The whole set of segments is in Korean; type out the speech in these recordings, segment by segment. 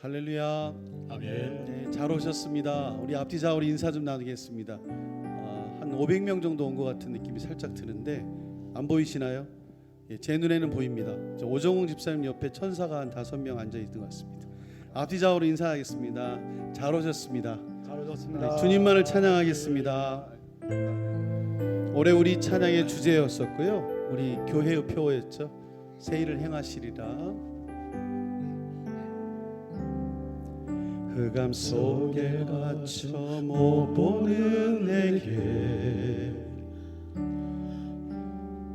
할렐루야. 아멘. 네, 잘 오셨습니다. 우리 앞뒤 좌우로 인사 좀 나누겠습니다. 한 500명 정도 온 것 같은 느낌이 살짝 드는데 안 보이시나요? 예, 제 눈에는 보입니다. 저 오정웅 집사님 옆에 천사가 한 5명 앉아 있는 것 같습니다. 앞뒤 좌우로 인사하겠습니다. 잘 오셨습니다. 잘 오셨습니다. 주님만을 찬양하겠습니다. 올해 우리 찬양의 주제였었고요. 우리 교회의 표어였죠. 새 일을 행하시리라. 흑암 속에 갇혀 못 보는 내게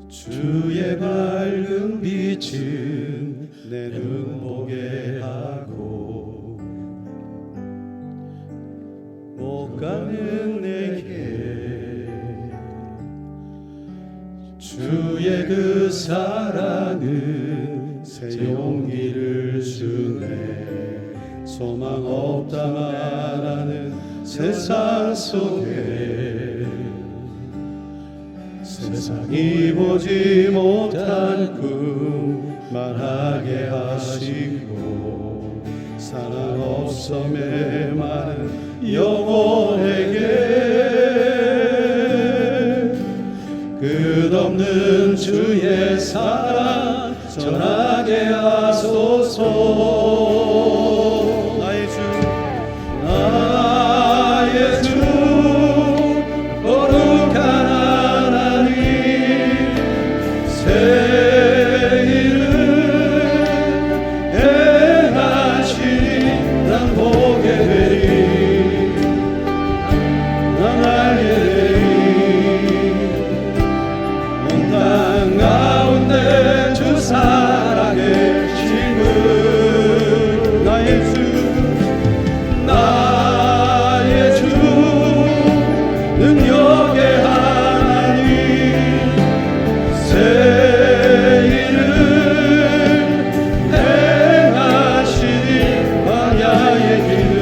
주의 밝은 빛은 내 눈 보게 하고 못 가는 내게 주의 그 사랑은 새 용기를 주네. 소망 없다 말하는 세상 속에 세상이 보지 못한 꿈 말하게 하시고 사랑 없어 메마른 영혼에게 끝없는 주의 사랑 전하게 하소서. 나의 주 거룩한 하나님 새 일을 행하시니 난 보게 되리 난 알게 되리 온 땅 가운데 주 사랑의 힘을 나의 주 능력의 하나님 새 일을 행하시니 광야의 길을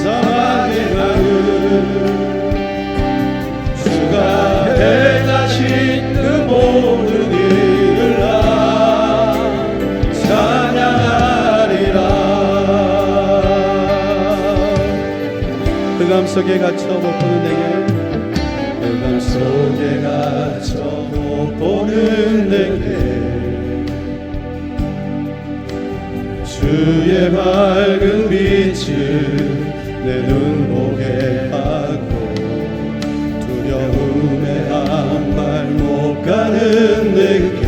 사막의 강을 주가 행하신 그 모든 일을 나 찬양하리라. 흑암 속에 갇혀 못 보는 내게 흑암 속에 갇혀 못 보는 내게 주의 밝은 빛을 내 눈 보게 하고 두려움에 한 발 못 가는 내게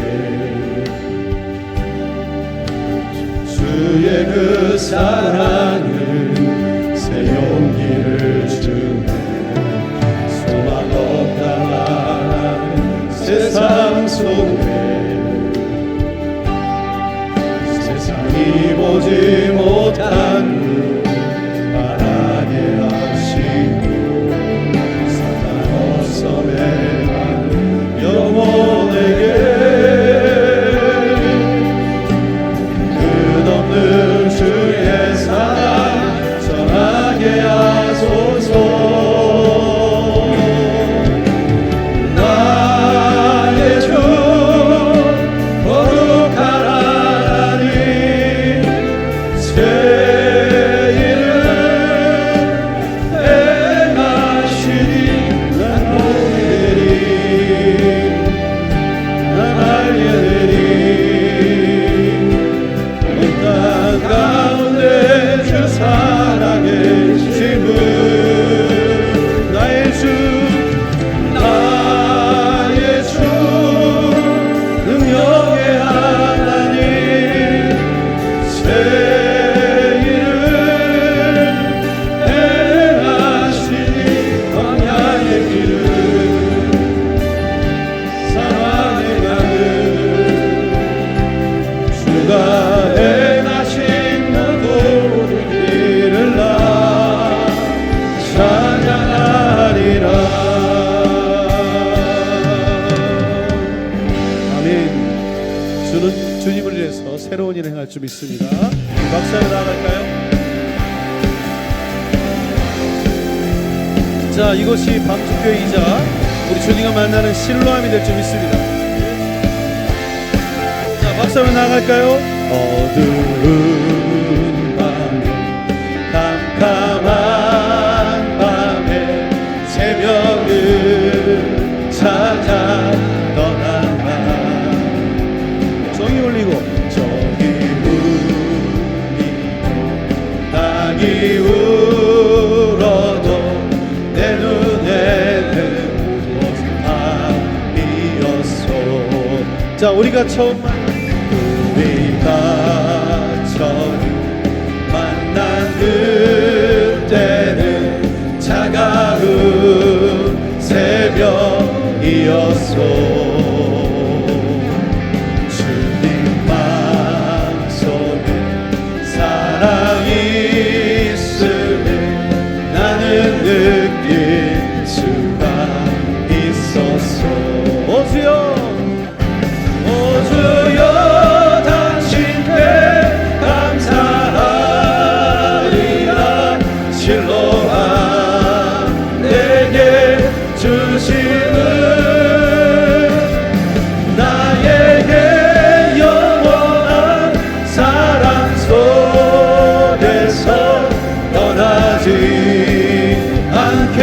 주의 그 사랑을 새 용기를 주네. 소망 없다 말하는 세상 속에 세상이 보지 못한 눈 바라게 하시고 사랑 없어 메마른 영혼에게 끝없는 주의 사랑 전하게 하소서. 나의 주 거룩한 하나님 새 일을 행하시니 난 보게 되리 난 알게 되리 온 땅 가운데 주 사랑의 힘을 나의 주 능력의 하나님 새 일을 행하시니 광야의 길을 사막의 강을 주가 행하신 모든 일을 나 찬양하리라. 아멘. 주는 주님을 위해서 새로운 일을 행할 줄 믿습니다. 박사에 나아갈까요? 자, 이곳이 방주교회이자 우리 주님과 만나는 실로암이 될 줄 믿습니다. 자, 박사로 나아갈까요? 어두운 밤에 캄캄한 밤에 새벽을 찾아 떠난다. 종이 울리고 땅이 울어도 내 눈에는 밤이었소. 자, 우리가 처음 만난 그때는 차가운 새벽이었소. 주님 마음속에 사랑이 있음을 나는 느낄 수가 있었소. 오 주여, 오 주여, 당신께 감사하리라. 실로암 내게 주심을 나에게 영원한 사랑 속에서 떠나지 않게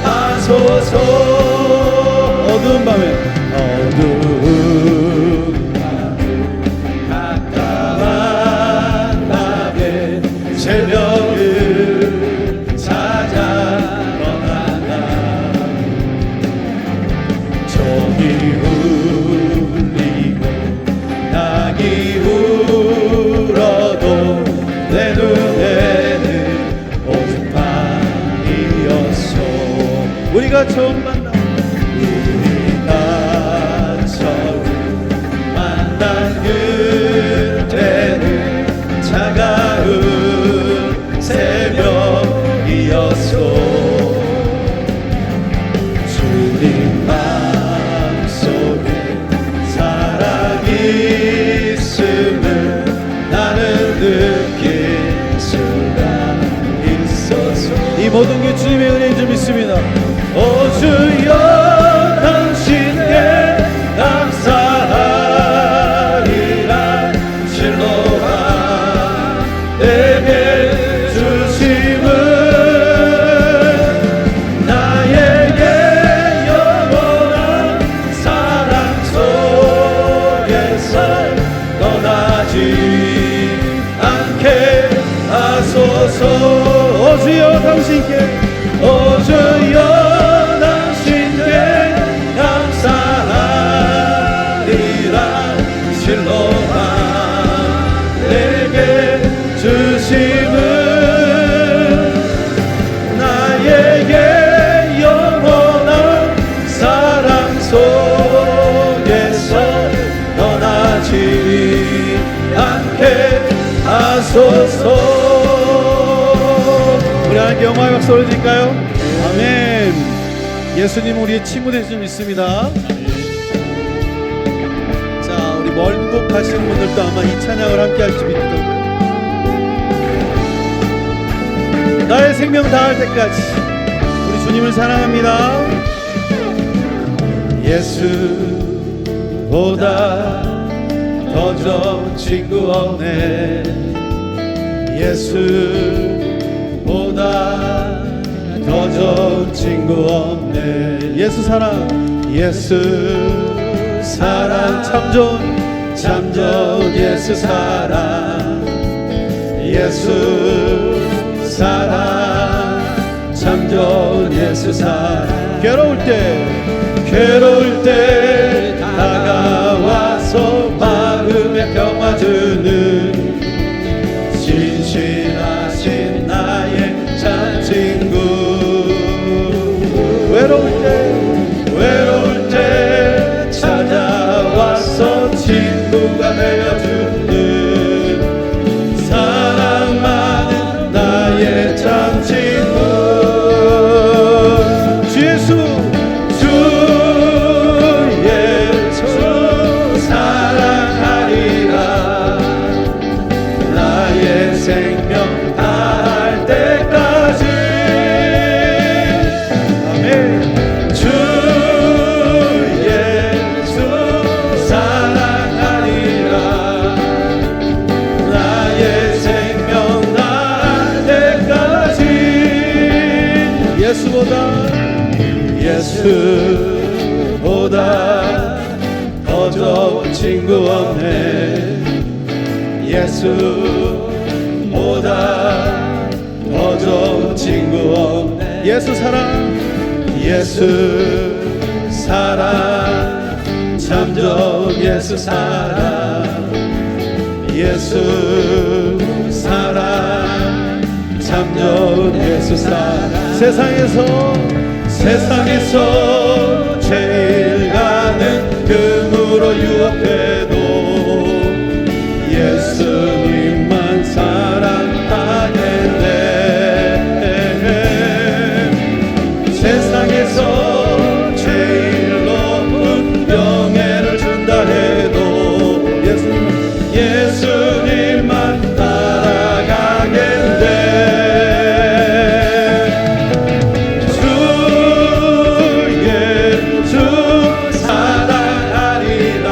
하소서. 어두운 밤에 깜깜한 밤에 새벽을 찾아 떠난다. 종이 울리고 낙이 울어도 내 눈에는 오직 밤이었소. 우리가 처음 만난 그때는 차가운 새벽이었소. 주님 마음속에 사랑이 있음을 나는 느낄 수가 있었소. 이 모든 게 주님의 은혜인 줄 믿습니다. 오 주여, 당신께 감사하리라. 실로암 내게 주심을 나에게 영원한 사랑 속에서 떠나지 않게 하소서. 오 주여, 당신께, 오 주여, 당신께 감사하리라. 실로암 내게 주심을 나에게 영원한 사랑 속에서 떠나지 않게 하소서. 우리 하나님께 영광의 박수 올려드릴까요? 아멘. 예수님 우리의 친구 되실 줄 믿습니다. 자, 우리 먼 곳 가시는 분들도 아마 이 찬양을 함께 할지 믿더라고요. 나의 생명 다할 때까지 우리 주님을 사랑합니다. 예수보다 더 좋은 친구 없네. 예수보다 더 좋은 친구 없네. 예수 사랑, 예수 사랑, 참 좋은 예수 사랑, 예수 사랑, 참 좋은 예수 사랑. 괴로울 때 다가와서 마음에 평화 주는 신실하신 나의 참 친구. 외로울 때 찾아와서 친구가 되어주는 사랑 많은 나의 참 친구. 주 예수 사랑하리라. 예수보다 더 좋은 친구 없네. 예수보다 더 좋은 친구 없네. 예수 사랑, 예수 사랑, 참 좋은 예수 사랑, 예수 사랑, 참 좋은 예수 사랑. 세상에서 제일 가는 금으로 유혹해도 예수님만 사랑하겠네. 세상에서 제일 높은 명예를 준다 해도 예수님만 따라가겠네. 주 예수 사랑하리라.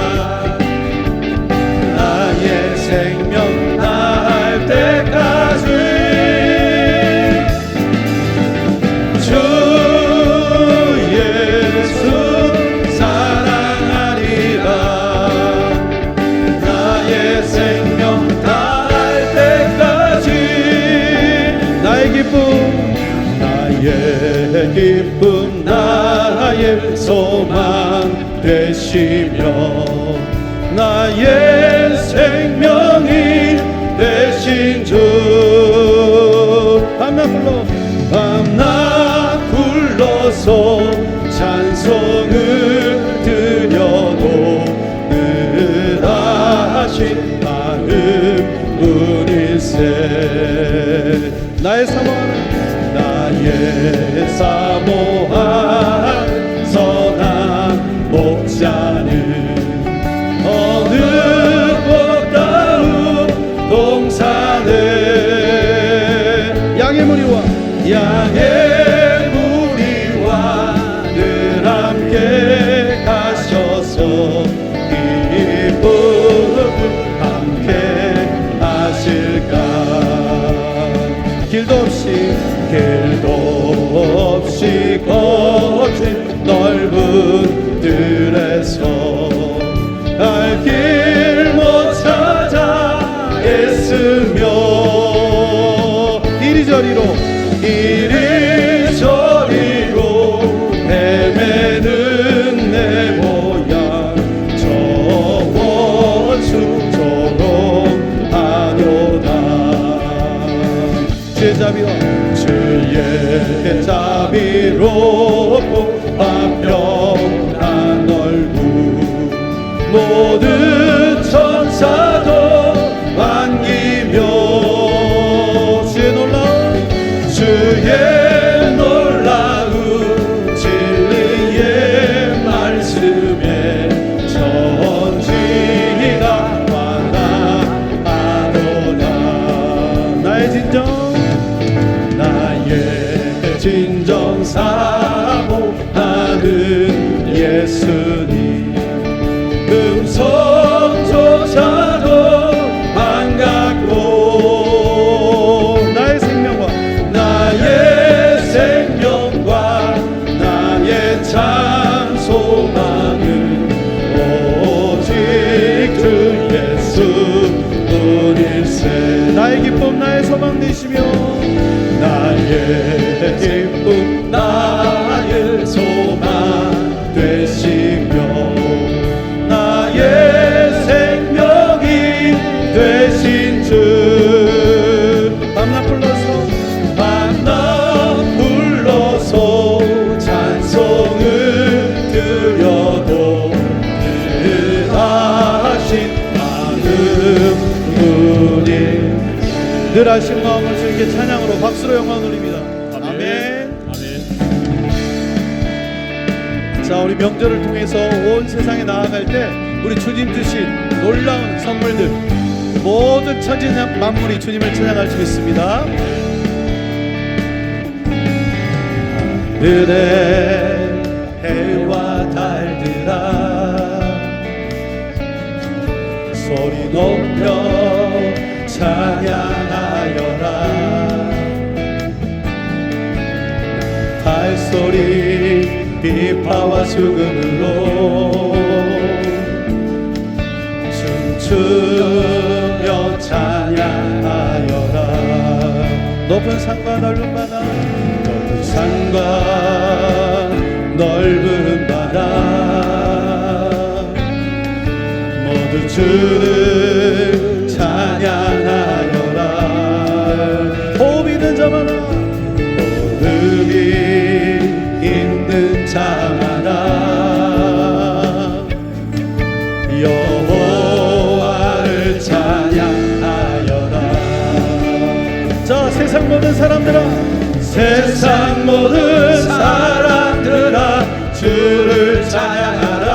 나의 생명 다할 때까지. 주 예수 사랑하리라. 나의 생명 다할 때까지. 나의 기쁨, 나의 소망 되시며 나의 생명이 되신 주. 밤낮 불러서 찬송을 드려도 늘 하신 마음 뿐일세. 나의 사모한 선한 목자는 어느 꽃다운 동산에 양의 무리와 늘 함께 가셔서 기쁨 함께 하실까. 길도 없이 거친 넓은 들에서 갈 길 못 찾아 애쓰며 이리저리로 헤매는 내 모양 저 원수처럼 하도다. 주의 자비롭고 화평한 얼굴 모든 천사도 반기며 주의 놀라운 진리의 말씀에 천지가 환호하도다. 나의 진정 사모하는 예수님 음성조차도 반갑고 나의 생명과 나의 참 소망은 오직 주 예수뿐일세. 나의 기쁨 나의 소망 되시며 나의 기쁨 나의 소망 되시며 나의 생명이 되신 주. 밤낮 불러서 찬송을 드려도 늘 하신 마음뿐이. 늘 하신 마음을 주님께 찬양으로 박수로 영광 돌립니다. 아멘. 자, 우리 명절을 통해서 온 세상에 나아갈 때 우리 주님 주신 놀라운 선물들 모든 천지 만물이 주님을 찬양할 수 있습니다. 하늘의 해와 달들아 소리 높여 찬양하여라. 발소리 비파와 수금으로 춤추며 찬양하여라. 높은 산과 넓은 바다, 높은 산과 넓은 바다 모두 주를 찬양하여라. 호흡 있는 자마다, 호흡이 있는 자마다 여호와를 찬양하여라. 자, 세상 모든 사람들아, 세상 모든 사람들아 주를 찬양하라.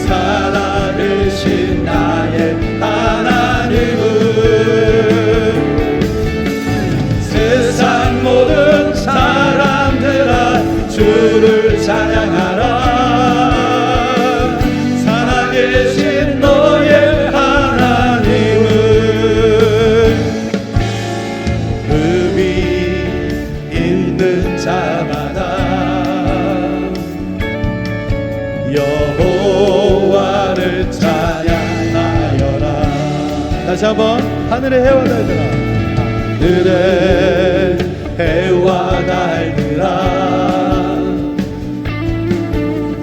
살아계신 나의 하나님은 세상 모든 사람들아 주를 찬양하라. 살아계신 너의 하나님은 있는 자마다 여호와를 찬양하여라. 다시 한번. 하늘의 해와 달들아, 하늘의 해와 달들아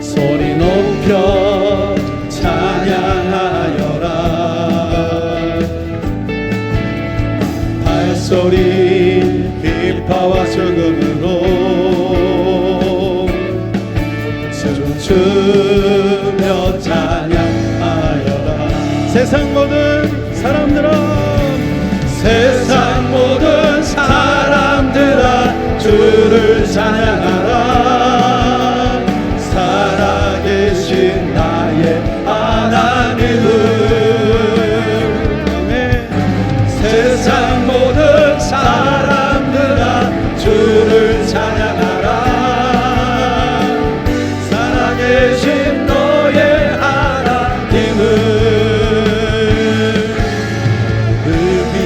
소리 높여 찬양하여라. 발소리 비파와 수금으로 춤추며 찬양하여라. 세상 모든 사람들아, 세상 모든 사람들아 주를 찬양하라. 살아계신 나의 하나님은 세상 모든 사람들아 주를 찬양하라. 살아계신 너의 하나님은 의미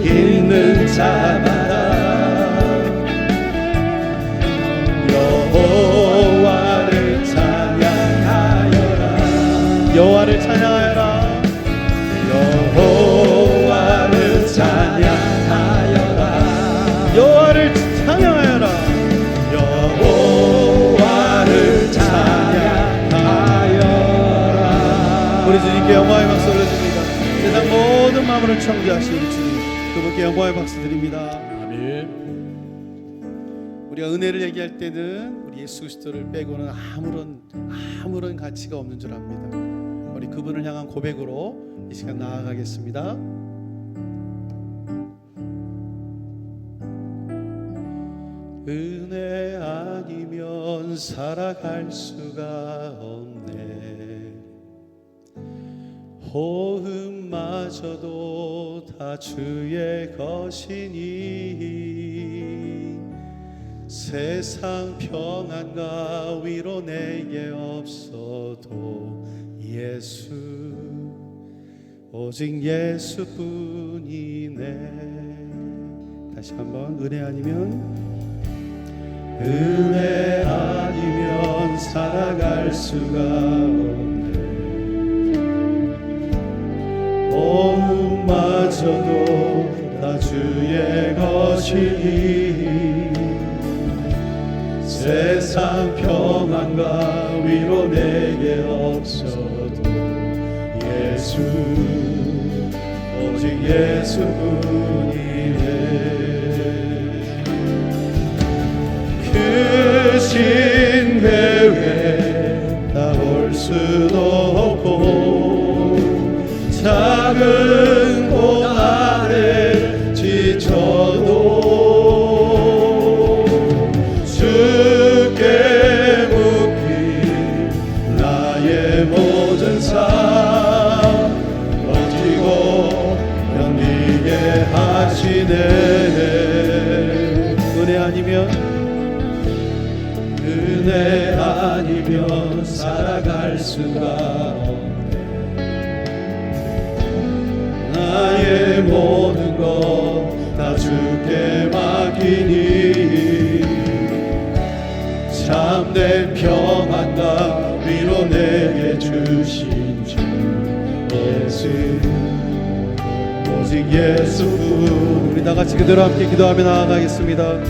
있는 자마다 여호와를 찬양하여라. 여호와를 찬양하여라. 여호와를 찬양하여라. 여호와를 찬양하여라. 여호와를 찬양하여라. 우리 주님께 영광의 박수 올려드립니다. 세상 모든 마음을 청지하신 우리 주님, 그분께 영광의 박수 드립니다. 아멘. 우리가 은혜를 얘기할 때는 우리 예수 그리스도를 빼고는 아무런 가치가 없는 줄 압니다. 우리 그분을 향한 고백으로 이 시간 나아가겠습니다. 은혜 아니면 살아갈 수가 없네. 호흡마저도 다 주의 것이니 세상 평안과 위로 내게 없어도 예수, 오직 예수뿐이네. 다시 한번. 은혜 아니면 살아갈 수가 없네. 호흡마저도 다 주의 것이니 세상 평안과 위로 내게 없어도 예수, 오직 예수뿐이네. 크신 배에 나올 수도 없고 작은 곳 아래 지쳐도 주께 묻기 나의 모든 삶 버티고 견디게 하시네. 은혜 아니면 살아갈 수가 없네. 나의 모든 것 다 주께 맡기니 주신 주 예수, 오직 예수뿐. 우리 다 같이 그대로 함께 기도하며 나아가겠습니다.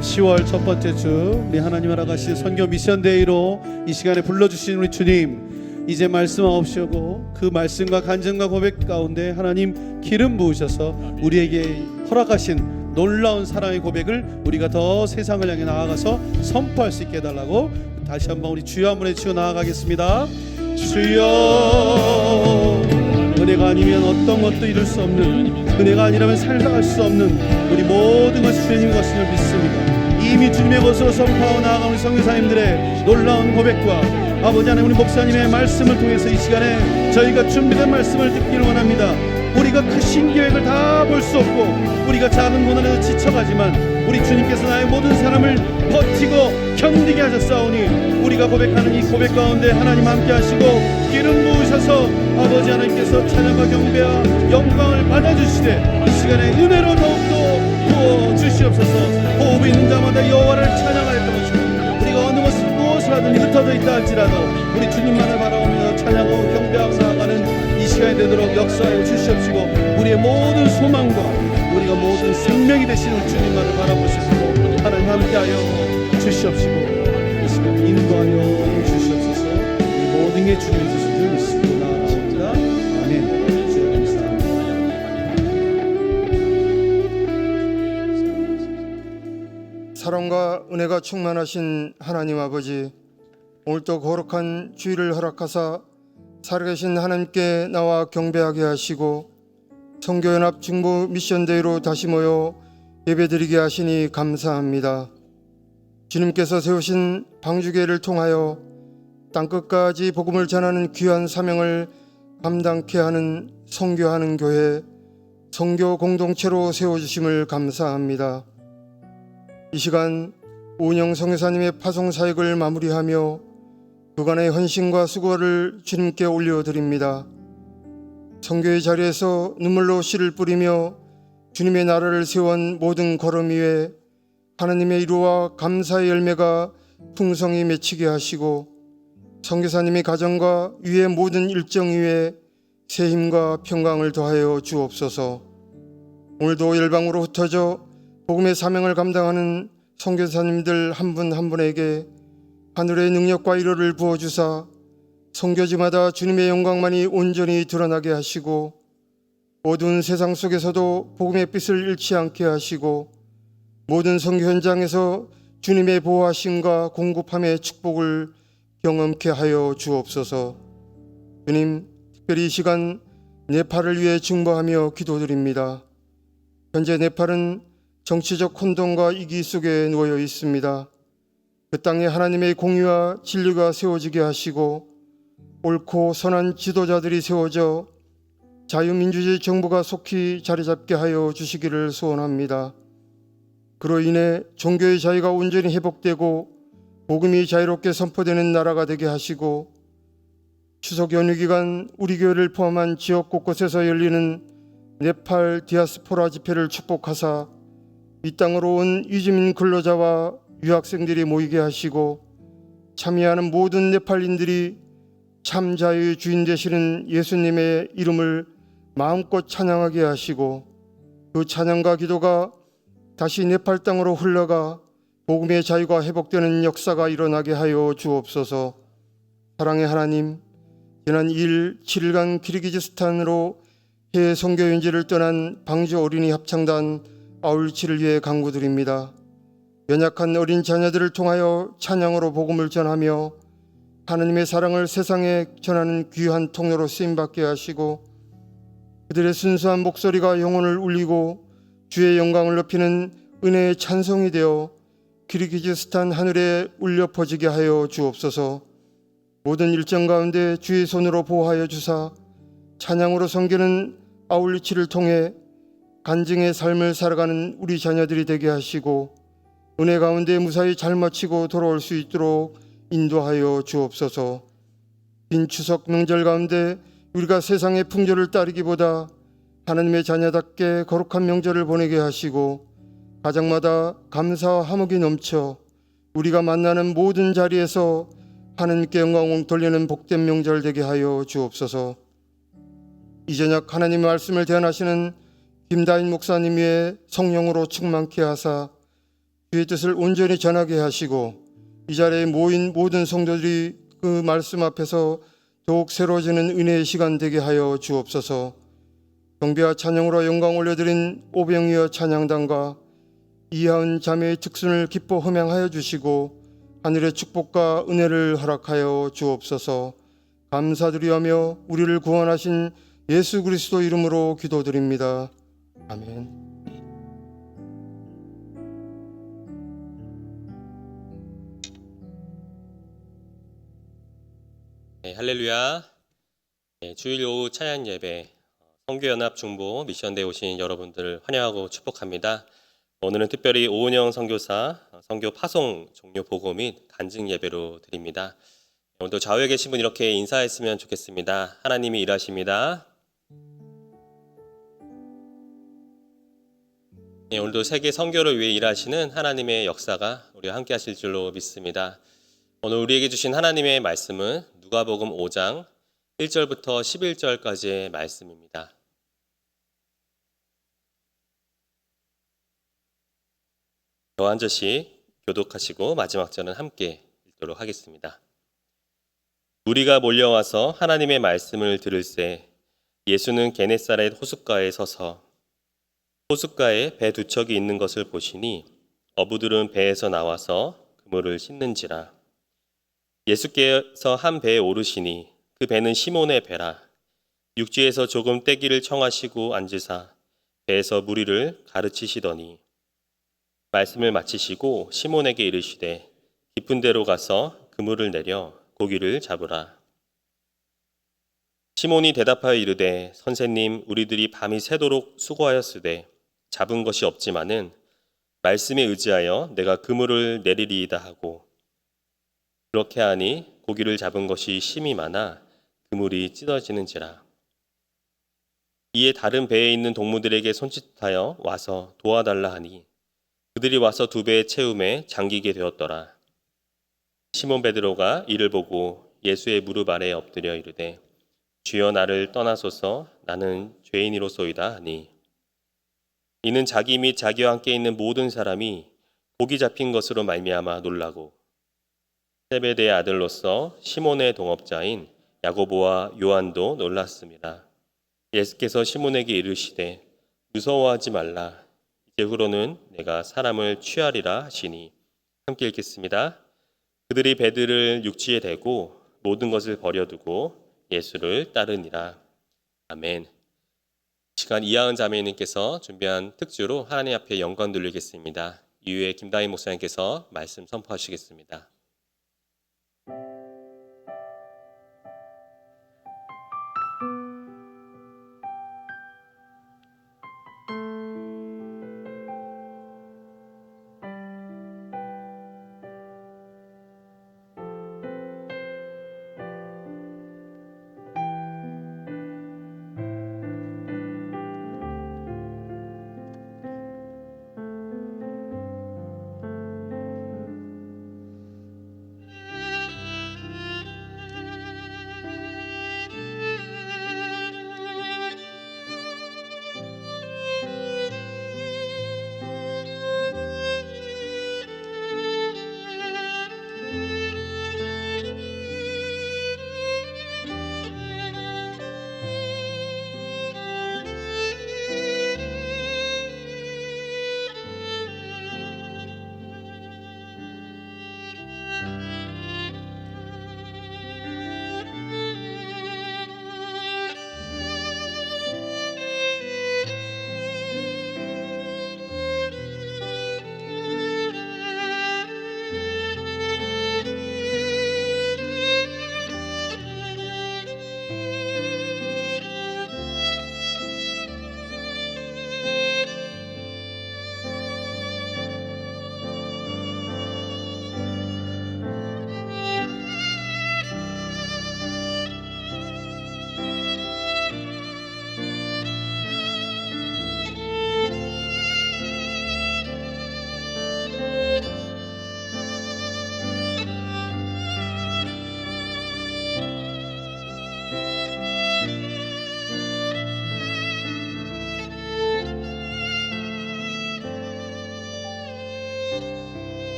10월 첫 번째 주 우리 하나님 알아가신 선교 미션데이로 이 시간에 불러주신 우리 주님, 이제 말씀 없이고 그 말씀과 간증과 고백 가운데 하나님 기름 부으셔서 우리에게 허락하신 놀라운 사랑의 고백을 우리가 더 세상을 향해 나아가서 선포할 수 있게 해달라고 다시 한번 우리 주여 한번 외치고 나아가겠습니다. 주여, 은혜가 아니면 어떤 것도 이룰 수 없는, 은혜가 아니라면 살아갈 수 없는 우리 모든 것이 주님의 것을 믿습니다. 이미 주님의 것으로 선포하고 나아간 우리 선교사님들의 놀라운 고백과 아버지 하나님 우리 목사님의 말씀을 통해서 이 시간에 저희가 준비된 말씀을 듣기를 원합니다. 우리가 크신 계획을 다 볼 수 없고 우리가 작은 고난에도 지쳐가지만 우리 주님께서 나의 모든 사람을 버티고 견디게 하셨사오니 우리가 고백하는 이 고백 가운데 하나님 함께 하시고 기름 부으셔서 아버지 하나님께서 찬양과 경배와 영광을 받아주시되 이 시간에 은혜로 더욱더 부어주시옵소서. 호흡이 있는 자마다 여호와를 찬양하였던 것이고 우리가 어느 무엇을 하든지 흩어져 있다 할지라도 우리 주님만을 바라보며 찬양하고 경배하고 나아가는 이 시간이 되도록 역사하여 주시옵시고 우리의 모든 소망과 우리가 모든 생명이 되시는 주님만을 바라보시고 하나님 함께하여 주시옵시고 이 시간 인도하여 주시옵소서. 이 모든 게 주님의 뜻인 줄 믿습니다. 나아갑니다. 아멘. 주여 감사합니다. 사랑과 은혜가 충만하신 하나님 아버지, 오늘도 거룩한 주일을 허락하사 살아계신 하나님께 나와 경배하게 하시고 선교연합 중부 미션데이로 다시 모여 예배드리게 하시니 감사합니다. 주님께서 세우신 방주교회를 통하여 땅끝까지 복음을 전하는 귀한 사명을 감당케 하는 선교하는 교회, 선교 공동체로 세워주심을 감사합니다. 이 시간 오은영 선교사님의 파송사역을 마무리하며 그간의 헌신과 수고를 주님께 올려드립니다. 선교의 자리에서 눈물로 씨를 뿌리며 주님의 나라를 세운 모든 걸음 위에 하나님의 이루와 감사의 열매가 풍성히 맺히게 하시고 선교사님의 가정과 위의 모든 일정 위에 새 힘과 평강을 더하여 주옵소서. 오늘도 열방으로 흩어져 복음의 사명을 감당하는 선교사님들 한 분 한 분에게 하늘의 능력과 위로를 부어주사 선교지마다 주님의 영광만이 온전히 드러나게 하시고 어두운 세상 속에서도 복음의 빛을 잃지 않게 하시고 모든 선교 현장에서 주님의 보호하심과 공급함의 축복을 경험케 하여 주옵소서. 주님, 특별히 이 시간 네팔을 위해 중보하며 기도드립니다. 현재 네팔은 정치적 혼돈과 이기 속에 놓여 있습니다. 그 땅에 하나님의 공의와 진리가 세워지게 하시고 옳고 선한 지도자들이 세워져 자유민주주의 정부가 속히 자리 잡게 하여 주시기를 소원합니다. 그로 인해 종교의 자유가 온전히 회복되고 복음이 자유롭게 선포되는 나라가 되게 하시고 추석 연휴 기간 우리 교회를 포함한 지역 곳곳에서 열리는 네팔 디아스포라 집회를 축복하사 이 땅으로 온 이주민 근로자와 유학생들이 모이게 하시고 참여하는 모든 네팔인들이 참 자유의 주인 되시는 예수님의 이름을 마음껏 찬양하게 하시고 그 찬양과 기도가 다시 네팔 땅으로 흘러가 복음의 자유가 회복되는 역사가 일어나게 하여 주옵소서. 사랑의 하나님, 지난 2일 7일간 키르기즈스탄으로 해외 선교 연지를 떠난 방주 어린이 합창단 아울치를 위해 간구드립니다. 연약한 어린 자녀들을 통하여 찬양으로 복음을 전하며 하나님의 사랑을 세상에 전하는 귀한 통로로 쓰임받게 하시고 그들의 순수한 목소리가 영혼을 울리고 주의 영광을 높이는 은혜의 찬송이 되어 키르기즈스탄 하늘에 울려 퍼지게 하여 주옵소서. 모든 일정 가운데 주의 손으로 보호하여 주사 찬양으로 섬기는 아울리치를 통해 간증의 삶을 살아가는 우리 자녀들이 되게 하시고 은혜 가운데 무사히 잘 마치고 돌아올 수 있도록 인도하여 주옵소서. 긴 추석 명절 가운데 우리가 세상의 풍조를 따르기보다 하나님의 자녀답게 거룩한 명절을 보내게 하시고 가정마다 감사와 화목이 넘쳐 우리가 만나는 모든 자리에서 하나님께 영광을 돌리는 복된 명절 되게 하여 주옵소서. 이 저녁 하나님의 말씀을 대언하시는 김다인 목사님 위에 성령으로 충만케 하사 주의 뜻을 온전히 전하게 하시고 이 자리에 모인 모든 성도들이 그 말씀 앞에서 더욱 새로워지는 은혜의 시간 되게 하여 주옵소서. 경배와 찬양으로 영광 올려드린 오병이어 찬양단과 이하은 자매의 특순을 기뻐 흠양하여 주시고 하늘의 축복과 은혜를 허락하여 주옵소서. 감사드리하며 우리를 구원하신 예수 그리스도 이름으로 기도드립니다. 아멘. 네, 할렐루야. 네, 주일 오후 찬양 예배 선교연합 중보 미션대에 오신 여러분들을 환영하고 축복합니다. 오늘은 특별히 오은영 선교사 선교 파송 종료 보고 및 간증 예배로 드립니다. 오늘도 좌우에 계신 분 이렇게 인사했으면 좋겠습니다. 하나님이 일하십니다. 네, 오늘도 세계 선교를 위해 일하시는 하나님의 역사가 우리와 함께 하실 줄로 믿습니다. 오늘 우리에게 주신 하나님의 말씀은 누가복음 5장 1절부터 11절까지의 말씀입니다. 저와 한 절씩 교독하시고 마지막 절은 함께 읽도록 하겠습니다. 무리가 몰려와서 하나님의 말씀을 들을새 예수는 게네사렛 호숫가에 서서 호숫가에 배 두 척이 있는 것을 보시니 어부들은 배에서 나와서 그물을 씻는지라. 예수께서 한 배에 오르시니 그 배는 시몬의 배라. 육지에서 조금 떼기를 청하시고 앉으사 배에서 무리를 가르치시더니 말씀을 마치시고 시몬에게 이르시되 깊은 데로 가서 그물을 내려 고기를 잡으라. 시몬이 대답하여 이르되 선생님 우리들이 밤이 새도록 수고하였으되 잡은 것이 없지만은 말씀에 의지하여 내가 그물을 내리리이다 하고 그렇게 하니 고기를 잡은 것이 심이 많아 그물이 찢어지는지라. 이에 다른 배에 있는 동무들에게 손짓하여 와서 도와달라 하니 그들이 와서 두 배의 채움에 잠기게 되었더라. 시몬 베드로가 이를 보고 예수의 무릎 아래에 엎드려 이르되 주여 나를 떠나소서 나는 죄인이로소이다 하니 이는 자기 및 자기와 함께 있는 모든 사람이 고기 잡힌 것으로 말미암아 놀라고 세베대의 아들로서 시몬의 동업자인 야고보와 요한도 놀랐습니다. 예수께서 시몬에게 이르시되 무서워하지 말라. 이제후로는 내가 사람을 취하리라 하시니 함께 읽겠습니다. 그들이 배들을 육지에 대고 모든 것을 버려두고 예수를 따르니라. 아멘. 시간 이하은 자매님께서 준비한 특주로 하나님 앞에 영광 돌리겠습니다. 이후에 김다희 목사님께서 말씀 선포하시겠습니다.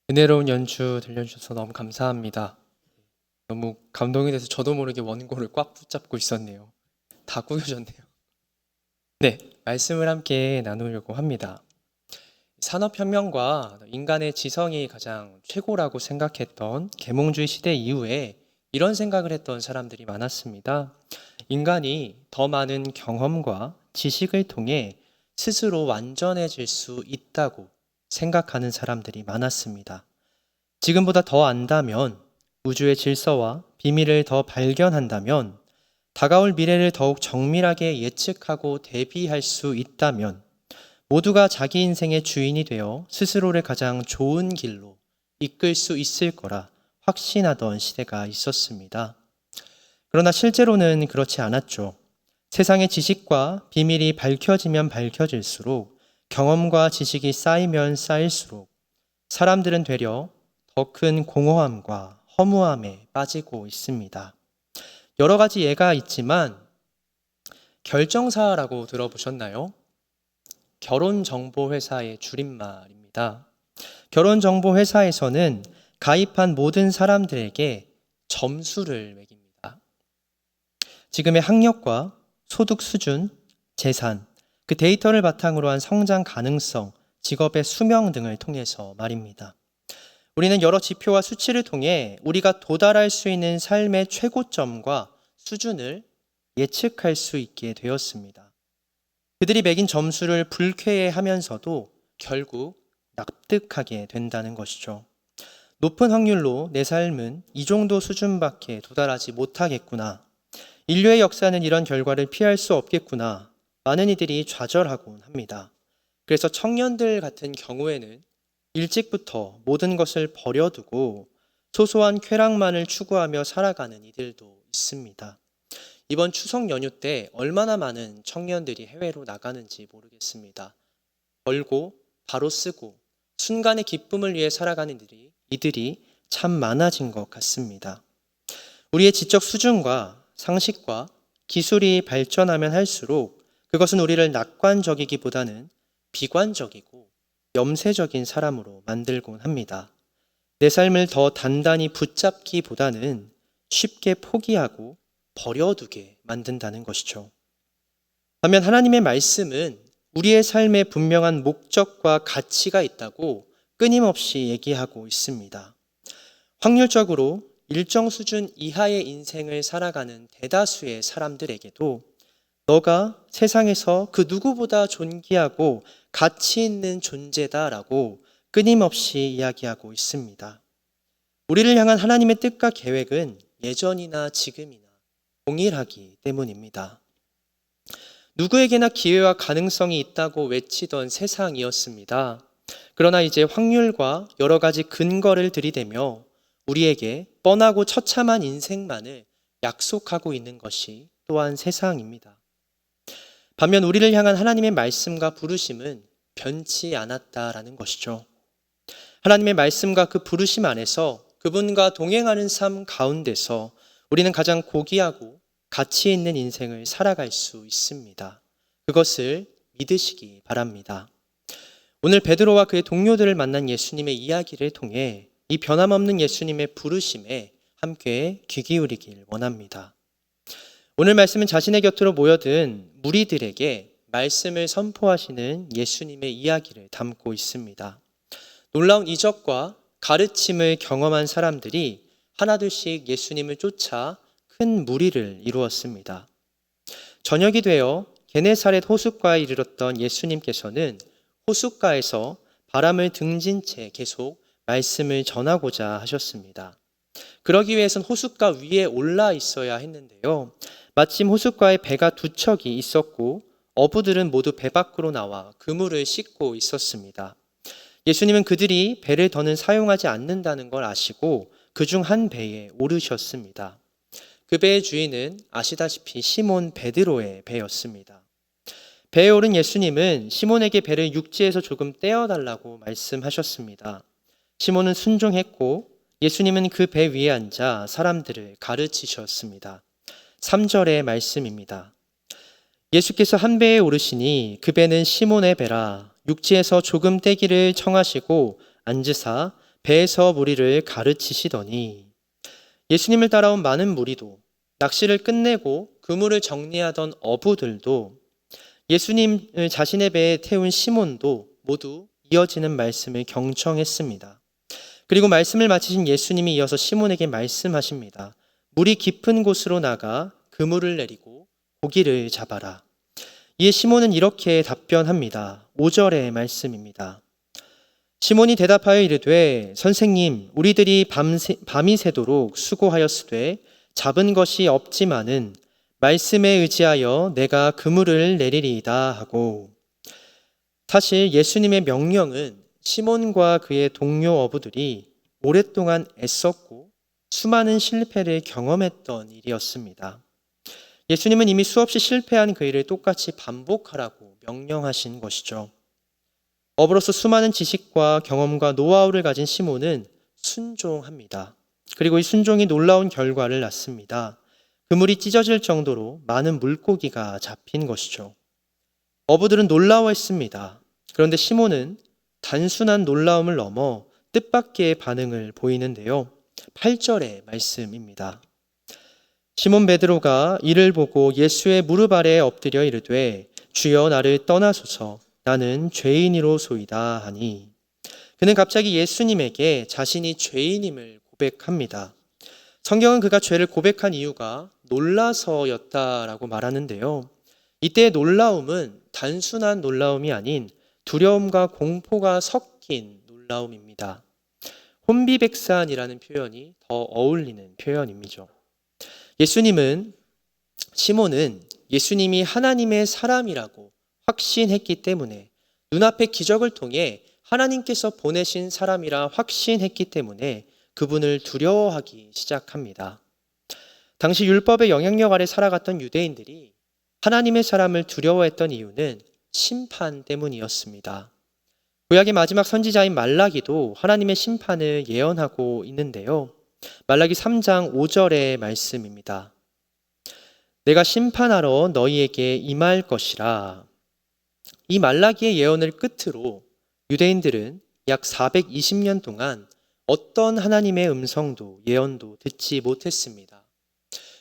은혜로운 연주 들려주셔서 너무 감사합니다. 너무 감동이 돼서 저도 모르게 원고를 꽉 붙잡고 있었네요. 다 구겨졌네요. 네, 말씀을 함께 나누려고 합니다. 산업혁명과 인간의 지성이 가장 최고라고 생각했던 계몽주의 시대 이후에 이런 생각을 했던 사람들이 많았습니다. 인간이 더 많은 경험과 지식을 통해 스스로 완전해질 수 있다고 생각하는 사람들이 많았습니다. 지금보다 더 안다면, 우주의 질서와 비밀을 더 발견한다면, 다가올 미래를 더욱 정밀하게 예측하고 대비할 수 있다면, 모두가 자기 인생의 주인이 되어 스스로를 가장 좋은 길로 이끌 수 있을 거라 확신하던 시대가 있었습니다. 그러나 실제로는 그렇지 않았죠. 세상의 지식과 비밀이 밝혀지면 밝혀질수록, 경험과 지식이 쌓이면 쌓일수록 사람들은 되려 더 큰 공허함과 허무함에 빠지고 있습니다. 여러 가지 예가 있지만 결정사라고 들어보셨나요? 결혼정보회사의 줄임말입니다. 결혼정보회사에서는 가입한 모든 사람들에게 점수를 매깁니다. 지금의 학력과 소득 수준, 재산, 그 데이터를 바탕으로 한 성장 가능성, 직업의 수명 등을 통해서 말입니다. 우리는 여러 지표와 수치를 통해 우리가 도달할 수 있는 삶의 최고점과 수준을 예측할 수 있게 되었습니다. 그들이 매긴 점수를 불쾌해하면서도 결국 납득하게 된다는 것이죠. 높은 확률로 내 삶은 이 정도 수준밖에 도달하지 못하겠구나. 인류의 역사는 이런 결과를 피할 수 없겠구나. 많은 이들이 좌절하곤 합니다. 그래서 청년들 같은 경우에는 일찍부터 모든 것을 버려두고 소소한 쾌락만을 추구하며 살아가는 이들도 있습니다. 이번 추석 연휴 때 얼마나 많은 청년들이 해외로 나가는지 모르겠습니다. 벌고 바로 쓰고 순간의 기쁨을 위해 살아가는 이들이 참 많아진 것 같습니다. 우리의 지적 수준과 상식과 기술이 발전하면 할수록 그것은 우리를 낙관적이기보다는 비관적이고 염세적인 사람으로 만들곤 합니다. 내 삶을 더 단단히 붙잡기보다는 쉽게 포기하고 버려두게 만든다는 것이죠. 반면 하나님의 말씀은 우리의 삶에 분명한 목적과 가치가 있다고 끊임없이 얘기하고 있습니다. 확률적으로 일정 수준 이하의 인생을 살아가는 대다수의 사람들에게도 너가 세상에서 그 누구보다 존귀하고 가치 있는 존재다라고 끊임없이 이야기하고 있습니다. 우리를 향한 하나님의 뜻과 계획은 예전이나 지금이나 동일하기 때문입니다. 누구에게나 기회와 가능성이 있다고 외치던 세상이었습니다. 그러나 이제 확률과 여러 가지 근거를 들이대며 우리에게 뻔하고 처참한 인생만을 약속하고 있는 것이 또한 세상입니다. 반면 우리를 향한 하나님의 말씀과 부르심은 변치 않았다라는 것이죠. 하나님의 말씀과 그 부르심 안에서 그분과 동행하는 삶 가운데서 우리는 가장 고귀하고 가치 있는 인생을 살아갈 수 있습니다. 그것을 믿으시기 바랍니다. 오늘 베드로와 그의 동료들을 만난 예수님의 이야기를 통해 이 변함없는 예수님의 부르심에 함께 귀 기울이길 원합니다. 오늘 말씀은 자신의 곁으로 모여든 무리들에게 말씀을 선포하시는 예수님의 이야기를 담고 있습니다. 놀라운 이적과 가르침을 경험한 사람들이 하나둘씩 예수님을 쫓아 큰 무리를 이루었습니다. 저녁이 되어 게네사렛 호숫가에 이르렀던 예수님께서는 호숫가에서 바람을 등진 채 계속 말씀을 전하고자 하셨습니다. 그러기 위해선 호숫가 위에 올라 있어야 했는데요. 마침 호숫가에 배가 두 척이 있었고 어부들은 모두 배 밖으로 나와 그물을 씻고 있었습니다. 예수님은 그들이 배를 더는 사용하지 않는다는 걸 아시고 그중 한 배에 오르셨습니다. 그 배의 주인은 아시다시피 시몬 베드로의 배였습니다. 배에 오른 예수님은 시몬에게 배를 육지에서 조금 떼어달라고 말씀하셨습니다. 시몬은 순종했고 예수님은 그 배 위에 앉아 사람들을 가르치셨습니다. 3절의 말씀입니다. 예수께서 한 배에 오르시니 그 배는 시몬의 배라 육지에서 조금 떼기를 청하시고 앉으사 배에서 무리를 가르치시더니 예수님을 따라온 많은 무리도 낚시를 끝내고 그물을 정리하던 어부들도 예수님을 자신의 배에 태운 시몬도 모두 이어지는 말씀을 경청했습니다. 그리고 말씀을 마치신 예수님이 이어서 시몬에게 말씀하십니다. 물이 깊은 곳으로 나가 그물을 내리고 고기를 잡아라. 이에 시몬은 이렇게 답변합니다. 5절의 말씀입니다. 시몬이 대답하여 이르되 선생님 우리들이 밤이 새도록 수고하였으되 잡은 것이 없지만은 말씀에 의지하여 내가 그물을 내리리이다 하고, 사실 예수님의 명령은 시몬과 그의 동료 어부들이 오랫동안 애썼고 수많은 실패를 경험했던 일이었습니다. 예수님은 이미 수없이 실패한 그 일을 똑같이 반복하라고 명령하신 것이죠. 어부로서 수많은 지식과 경험과 노하우를 가진 시몬은 순종합니다. 그리고 이 순종이 놀라운 결과를 낳습니다. 그물이 찢어질 정도로 많은 물고기가 잡힌 것이죠. 어부들은 놀라워했습니다. 그런데 시몬은 단순한 놀라움을 넘어 뜻밖의 반응을 보이는데요. 8절의 말씀입니다. 시몬 베드로가 이를 보고 예수의 무릎 아래에 엎드려 이르되 주여 나를 떠나소서 나는 죄인이로소이다 하니, 그는 갑자기 예수님에게 자신이 죄인임을 고백합니다. 성경은 그가 죄를 고백한 이유가 놀라서였다라고 말하는데요. 이때의 놀라움은 단순한 놀라움이 아닌 두려움과 공포가 섞인 놀라움입니다. 혼비백산이라는 표현이 더 어울리는 표현이죠. 시몬은 예수님이 하나님의 사람이라고 확신했기 때문에, 눈앞의 기적을 통해 하나님께서 보내신 사람이라 확신했기 때문에 그분을 두려워하기 시작합니다. 당시 율법의 영향력 아래 살아갔던 유대인들이 하나님의 사람을 두려워했던 이유는 심판 때문이었습니다. 구약의 마지막 선지자인 말라기도 하나님의 심판을 예언하고 있는데요. 말라기 3장 5절의 말씀입니다. 내가 심판하러 너희에게 임할 것이라. 이 말라기의 예언을 끝으로 유대인들은 약 420년 동안 어떤 하나님의 음성도 예언도 듣지 못했습니다.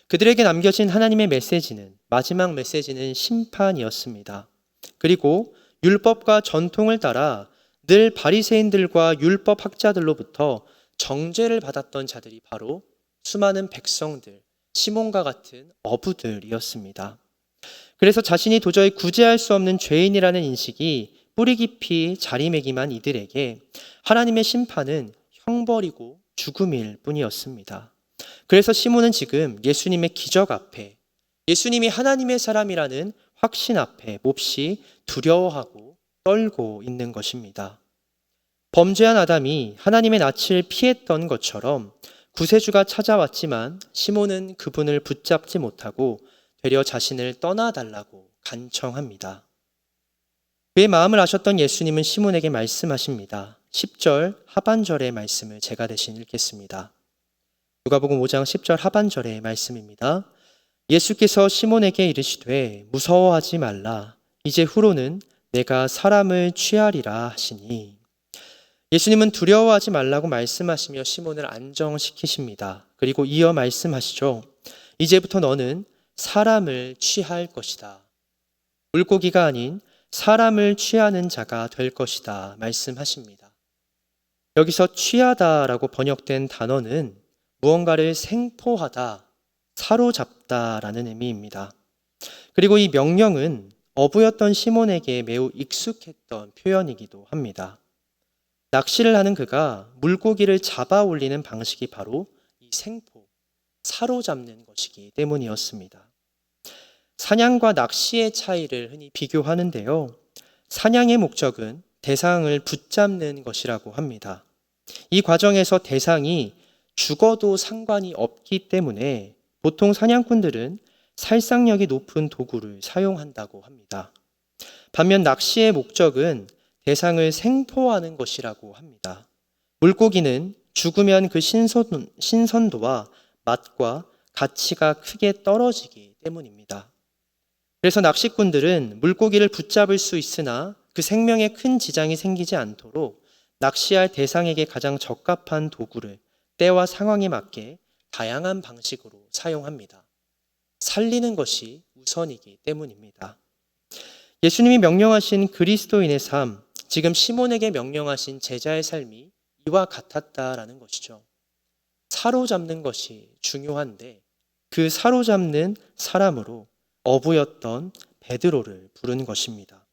그들에게 남겨진 하나님의 메시지는, 마지막 메시지는 심판이었습니다. 그리고 율법과 전통을 따라 늘 바리새인들과 율법 학자들로부터 정죄를 받았던 자들이 바로 수많은 백성들, 시몬과 같은 어부들이었습니다. 그래서 자신이 도저히 구제할 수 없는 죄인이라는 인식이 뿌리 깊이 자리매김한 이들에게 하나님의 심판은 형벌이고 죽음일 뿐이었습니다. 그래서 시몬은 지금 예수님의 기적 앞에, 예수님이 하나님의 사람이라는 확신 앞에 몹시 두려워하고 떨고 있는 것입니다. 범죄한 아담이 하나님의 낯을 피했던 것처럼 구세주가 찾아왔지만 시몬은 그분을 붙잡지 못하고 되려 자신을 떠나달라고 간청합니다. 그의 마음을 아셨던 예수님은 시몬에게 말씀하십니다. 10절 하반절의 말씀을 제가 대신 읽겠습니다. 누가복음 5장 10절 하반절의 말씀입니다. 예수께서 시몬에게 이르시되 무서워하지 말라. 이제 후로는 내가 사람을 취하리라 하시니, 예수님은 두려워하지 말라고 말씀하시며 시몬을 안정시키십니다. 그리고 이어 말씀하시죠. 이제부터 너는 사람을 취할 것이다. 물고기가 아닌 사람을 취하는 자가 될 것이다 말씀하십니다. 여기서 취하다라고 번역된 단어는 무언가를 생포하다, 사로잡다라는 의미입니다. 그리고 이 명령은 어부였던 시몬에게 매우 익숙했던 표현이기도 합니다. 낚시를 하는 그가 물고기를 잡아 올리는 방식이 바로 이 생포, 사로잡는 것이기 때문이었습니다. 사냥과 낚시의 차이를 흔히 비교하는데요. 사냥의 목적은 대상을 붙잡는 것이라고 합니다. 이 과정에서 대상이 죽어도 상관이 없기 때문에 보통 사냥꾼들은 살상력이 높은 도구를 사용한다고 합니다. 반면 낚시의 목적은 대상을 생포하는 것이라고 합니다. 물고기는 죽으면 그 신선도와 맛과 가치가 크게 떨어지기 때문입니다. 그래서 낚시꾼들은 물고기를 붙잡을 수 있으나 그 생명에 큰 지장이 생기지 않도록 낚시할 대상에게 가장 적합한 도구를 때와 상황에 맞게 다양한 방식으로 사용합니다. 살리는 것이 우선이기 때문입니다. 예수님이 명령하신 그리스도인의 삶, 지금 시몬에게 명령하신 제자의 삶이 이와 같았다라는 것이죠. 사로잡는 것이 중요한데 그 사로잡는 사람으로 어부였던 베드로를 부른 것입니다.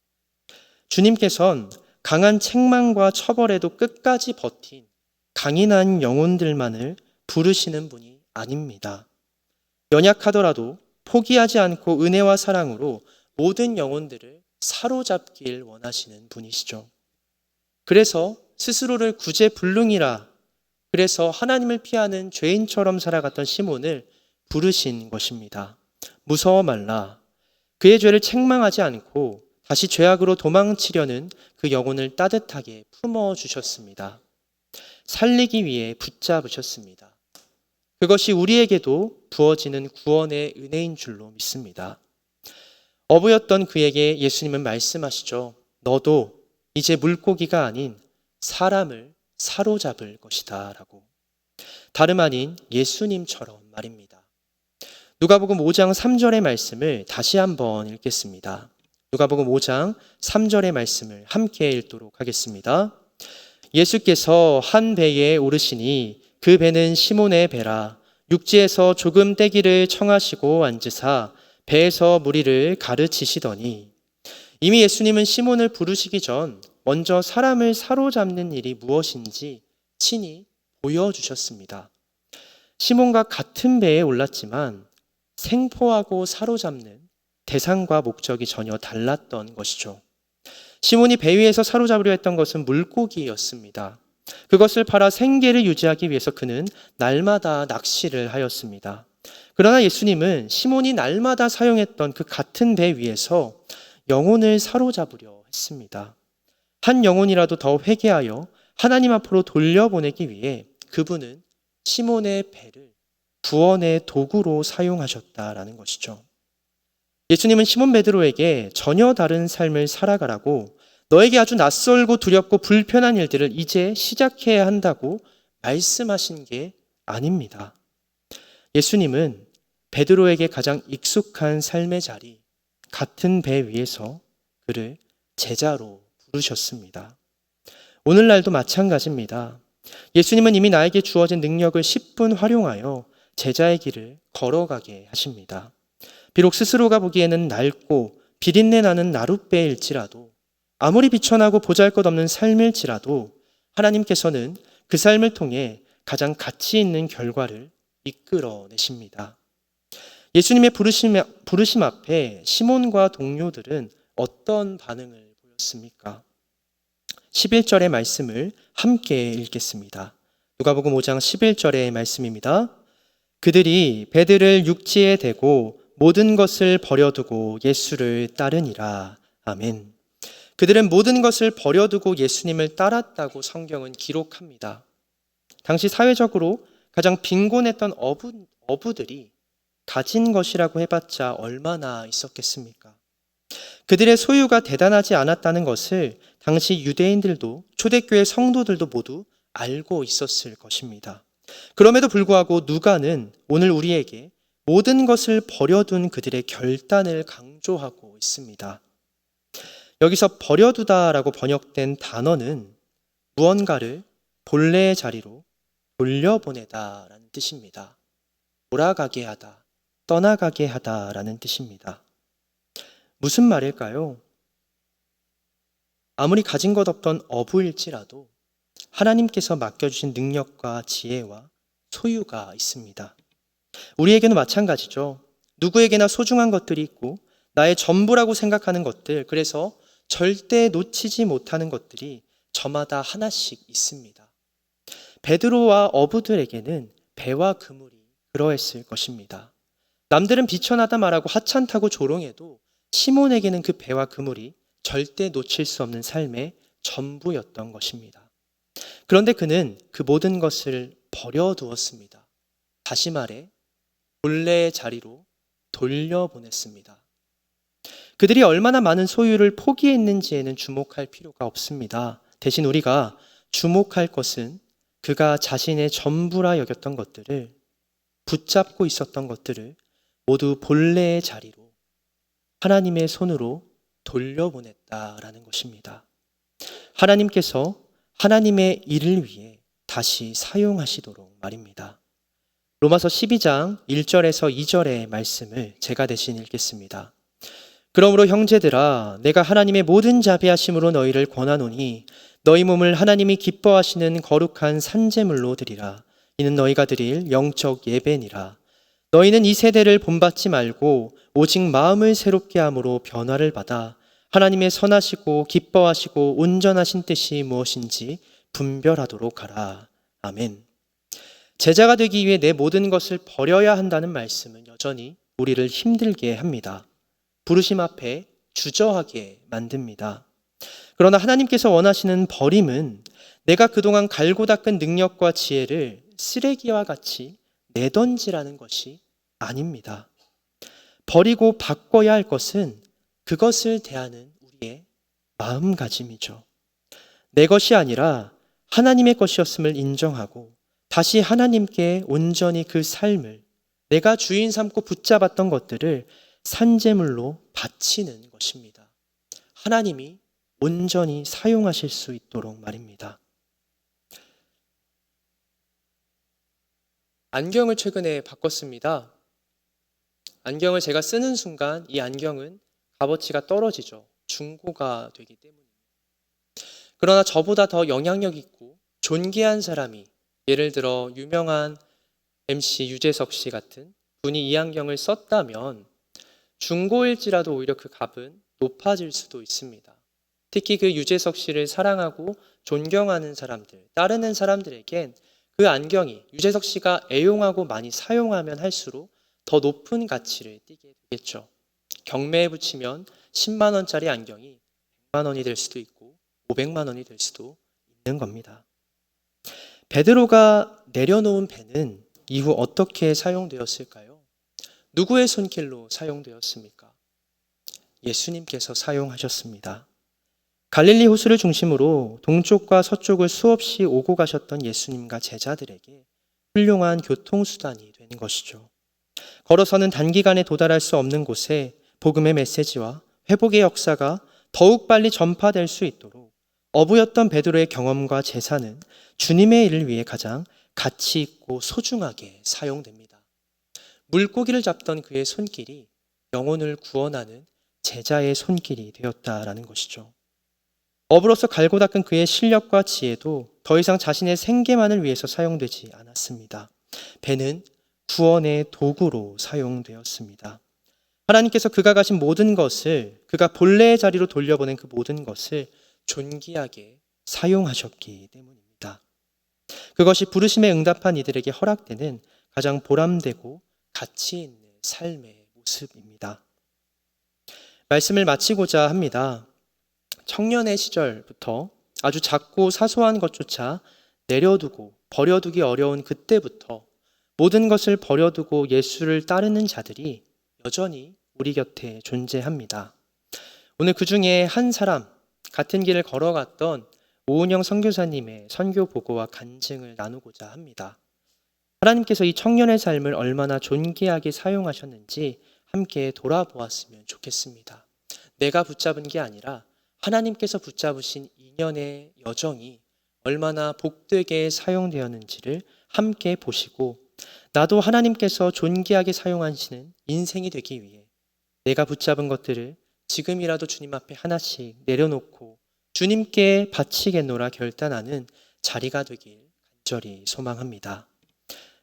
주님께서는 강한 책망과 처벌에도 끝까지 버틴 강인한 영혼들만을 부르시는 분이 아닙니다. 연약하더라도 포기하지 않고 은혜와 사랑으로 모든 영혼들을 사로잡길 원하시는 분이시죠. 그래서 스스로를 구제불능이라, 그래서 하나님을 피하는 죄인처럼 살아갔던 시몬을 부르신 것입니다. 무서워 말라. 그의 죄를 책망하지 않고 다시 죄악으로 도망치려는 그 영혼을 따뜻하게 품어주셨습니다. 살리기 위해 붙잡으셨습니다. 그것이 우리에게도 부어지는 구원의 은혜인 줄로 믿습니다. 어부였던 그에게 예수님은 말씀하시죠. 너도 이제 물고기가 아닌 사람을 사로잡을 것이다 라고. 다름 아닌 예수님처럼 말입니다. 누가복음 5장 3절의 말씀을 다시 한번 읽겠습니다. 누가복음 5장 3절의 말씀을 함께 읽도록 하겠습니다. 예수께서 한 배에 오르시니 그 배는 시몬의 배라. 육지에서 조금 떼기를 청하시고 앉으사 배에서 무리를 가르치시더니. 이미 예수님은 시몬을 부르시기 전 먼저 사람을 사로잡는 일이 무엇인지 친히 보여주셨습니다. 시몬과 같은 배에 올랐지만 생포하고 사로잡는 대상과 목적이 전혀 달랐던 것이죠. 시몬이 배 위에서 사로잡으려 했던 것은 물고기였습니다. 그것을 팔아 생계를 유지하기 위해서 그는 날마다 낚시를 하였습니다. 그러나 예수님은 시몬이 날마다 사용했던 그 같은 배 위에서 영혼을 사로잡으려 했습니다. 한 영혼이라도 더 회개하여 하나님 앞으로 돌려보내기 위해 그분은 시몬의 배를 구원의 도구로 사용하셨다라는 것이죠. 예수님은 시몬 베드로에게 전혀 다른 삶을 살아가라고, 너에게 아주 낯설고 두렵고 불편한 일들을 이제 시작해야 한다고 말씀하신 게 아닙니다. 예수님은 베드로에게 가장 익숙한 삶의 자리, 같은 배 위에서 그를 제자로 부르셨습니다. 오늘날도 마찬가지입니다. 예수님은 이미 나에게 주어진 능력을 10분 활용하여 제자의 길을 걸어가게 하십니다. 비록 스스로가 보기에는 낡고 비린내 나는 나룻배일지라도, 아무리 비천하고 보잘것없는 삶일지라도 하나님께서는 그 삶을 통해 가장 가치 있는 결과를 이끌어내십니다. 예수님의 부르심 앞에 시몬과 동료들은 어떤 반응을 보였습니까? 11절의 말씀을 함께 읽겠습니다. 누가복음 5장 11절의 말씀입니다. 그들이 배들을 육지에 대고 모든 것을 버려두고 예수를 따르니라. 아멘. 그들은 모든 것을 버려두고 예수님을 따랐다고 성경은 기록합니다. 당시 사회적으로 가장 빈곤했던 어부들이 가진 것이라고 해봤자 얼마나 있었겠습니까? 그들의 소유가 대단하지 않았다는 것을 당시 유대인들도 초대교회 성도들도 모두 알고 있었을 것입니다. 그럼에도 불구하고 누가는 오늘 우리에게 모든 것을 버려둔 그들의 결단을 강조하고 있습니다. 여기서 버려두다라고 번역된 단어는 무언가를 본래의 자리로 돌려보내다라는 뜻입니다. 돌아가게 하다, 떠나가게 하다라는 뜻입니다. 무슨 말일까요? 아무리 가진 것 없던 어부일지라도 하나님께서 맡겨주신 능력과 지혜와 소유가 있습니다. 우리에게는 마찬가지죠. 누구에게나 소중한 것들이 있고 나의 전부라고 생각하는 것들, 그래서 절대 놓치지 못하는 것들이 저마다 하나씩 있습니다. 베드로와 어부들에게는 배와 그물이 그러했을 것입니다. 남들은 비천하다 말하고 하찮다고 조롱해도 시몬에게는 그 배와 그물이 절대 놓칠 수 없는 삶의 전부였던 것입니다. 그런데 그는 그 모든 것을 버려두었습니다. 다시 말해 본래의 자리로 돌려보냈습니다. 그들이 얼마나 많은 소유를 포기했는지에는 주목할 필요가 없습니다. 대신 우리가 주목할 것은 그가 자신의 전부라 여겼던 것들을, 붙잡고 있었던 것들을 모두 본래의 자리로 하나님의 손으로 돌려보냈다라는 것입니다. 하나님께서 하나님의 일을 위해 다시 사용하시도록 말입니다. 로마서 12장 1절에서 2절의 말씀을 제가 대신 읽겠습니다. 그러므로 형제들아, 내가 하나님의 모든 자비하심으로 너희를 권하노니 너희 몸을 하나님이 기뻐하시는 거룩한 산제물로 드리라. 이는 너희가 드릴 영적 예배니라. 너희는 이 세대를 본받지 말고 오직 마음을 새롭게 함으로 변화를 받아 하나님의 선하시고 기뻐하시고 온전하신 뜻이 무엇인지 분별하도록 하라. 아멘. 제자가 되기 위해 내 모든 것을 버려야 한다는 말씀은 여전히 우리를 힘들게 합니다. 부르심 앞에 주저하게 만듭니다. 그러나 하나님께서 원하시는 버림은 내가 그동안 갈고 닦은 능력과 지혜를 쓰레기와 같이 내던지라는 것이 아닙니다. 버리고 바꿔야 할 것은 그것을 대하는 우리의 마음가짐이죠. 내 것이 아니라 하나님의 것이었음을 인정하고 다시 하나님께 온전히 그 삶을, 내가 주인 삼고 붙잡았던 것들을 산제물로 바치는 것입니다. 하나님이 온전히 사용하실 수 있도록 말입니다. 안경을 최근에 바꿨습니다. 안경을 제가 쓰는 순간 이 안경은 값어치가 떨어지죠. 중고가 되기 때문입니다. 그러나 저보다 더 영향력 있고 존귀한 사람이, 예를 들어 유명한 MC 유재석 씨 같은 분이 이 안경을 썼다면 중고일지라도 오히려 그 값은 높아질 수도 있습니다. 특히 그 유재석 씨를 사랑하고 존경하는 사람들, 따르는 사람들에겐 그 안경이 유재석 씨가 애용하고 많이 사용하면 할수록 더 높은 가치를 띠게 되겠죠. 경매에 붙이면 10만 원짜리 안경이 100만 원이 될 수도 있고 500만 원이 될 수도 있는 겁니다. 베드로가 내려놓은 배는 이후 어떻게 사용되었을까요? 누구의 손길로 사용되었습니까? 예수님께서 사용하셨습니다. 갈릴리 호수를 중심으로 동쪽과 서쪽을 수없이 오고 가셨던 예수님과 제자들에게 훌륭한 교통수단이 되는 것이죠. 걸어서는 단기간에 도달할 수 없는 곳에 복음의 메시지와 회복의 역사가 더욱 빨리 전파될 수 있도록 어부였던 베드로의 경험과 재산은 주님의 일을 위해 가장 가치 있고 소중하게 사용됩니다. 물고기를 잡던 그의 손길이 영혼을 구원하는 제자의 손길이 되었다라는 것이죠. 어부로서 갈고 닦은 그의 실력과 지혜도 더 이상 자신의 생계만을 위해서 사용되지 않았습니다. 배는 구원의 도구로 사용되었습니다. 하나님께서 그가 가진 모든 것을, 그가 본래의 자리로 돌려보낸 그 모든 것을 존귀하게 사용하셨기 때문입니다. 그것이 부르심에 응답한 이들에게 허락되는 가장 보람되고 가치 있는 삶의 모습입니다. 말씀을 마치고자 합니다. 청년의 시절부터 아주 작고 사소한 것조차 내려두고 버려두기 어려운 그때부터 모든 것을 버려두고 예수를 따르는 자들이 여전히 우리 곁에 존재합니다. 오늘 그 중에 한 사람, 같은 길을 걸어갔던 오은영 선교사님의 선교 보고와 간증을 나누고자 합니다. 하나님께서 이 청년의 삶을 얼마나 존귀하게 사용하셨는지 함께 돌아보았으면 좋겠습니다. 내가 붙잡은 게 아니라 하나님께서 붙잡으신 인연의 여정이 얼마나 복되게 사용되었는지를 함께 보시고, 나도 하나님께서 존귀하게 사용하시는 인생이 되기 위해 내가 붙잡은 것들을 지금이라도 주님 앞에 하나씩 내려놓고 주님께 바치겠노라 결단하는 자리가 되길 간절히 소망합니다.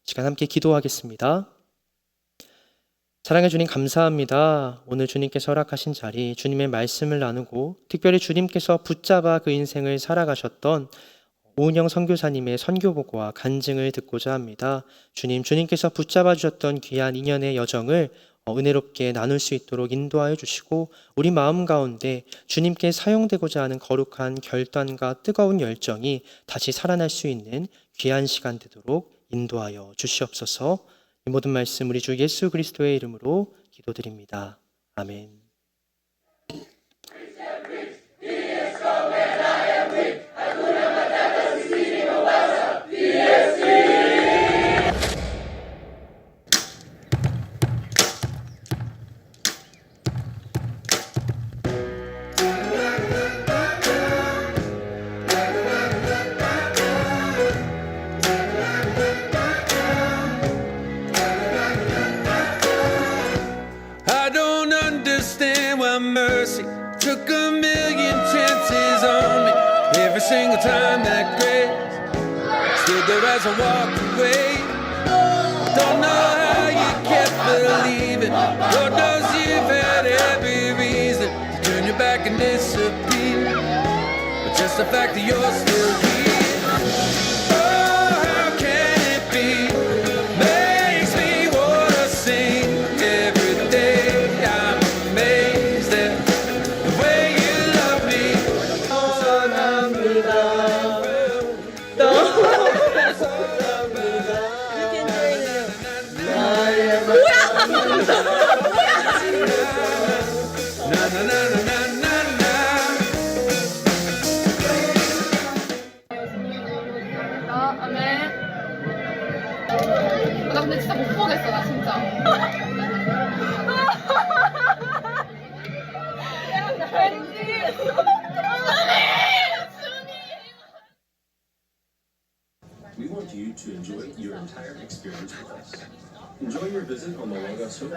시간 함께 기도하겠습니다. 사랑해 주님 감사합니다. 오늘 주님께서 허락하신 자리, 주님의 말씀을 나누고 특별히 주님께서 붙잡아 그 인생을 살아가셨던 오은영 선교사님의 선교보고와 간증을 듣고자 합니다. 주님께서 붙잡아 주셨던 귀한 인연의 여정을 은혜롭게 나눌 수 있도록 인도하여 주시고, 우리 마음 가운데 주님께 사용되고자 하는 거룩한 결단과 뜨거운 열정이 다시 살아날 수 있는 귀한 시간 되도록 인도하여 주시옵소서. 이 모든 말씀 우리 주 예수 그리스도의 이름으로 기도드립니다. 아멘. took a million chances on me. Every single time that grace stood there as I walked away. Don't know how you kept believing. Lord knows you've had every reason to turn your back and disappear. But just the fact that you're still here. Oh, how can it be? Makes me wanna sing every day. I'm amazed at the way you love me. 아멘. 나 근데 진짜 못 보겠어, 나 진짜. We want you to enjoy your entire experience with us. Enjoy your visit on the Logos Hope.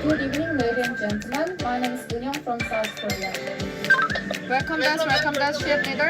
Good evening, ladies and gentlemen. My name is Eun-young from South Korea. welcome dance, ship leader.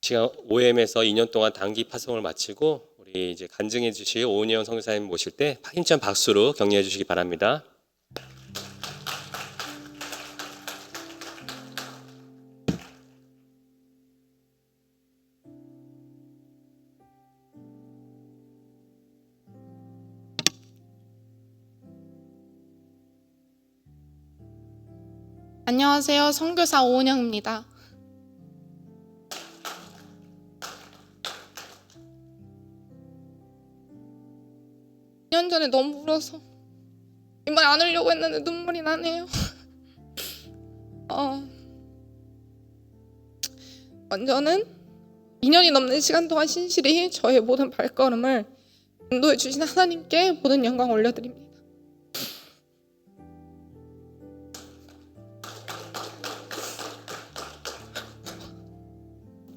지금 OM에서 2년 동안 단기 파송을 마치고 우리 이제 간증해 주실 오은영 선교사님 모실 때 힘찬 박수로 격려해 주시기 바랍니다. 안녕하세요, 선교사 오은영입니다. 2년 전에 너무 울어서 이 말 안 하려고 했는데 눈물이 나네요. 먼저는 2년이 넘는 시간 동안 신실히 저의 모든 발걸음을 인도해 주신 하나님께 모든 영광 올려드립니다.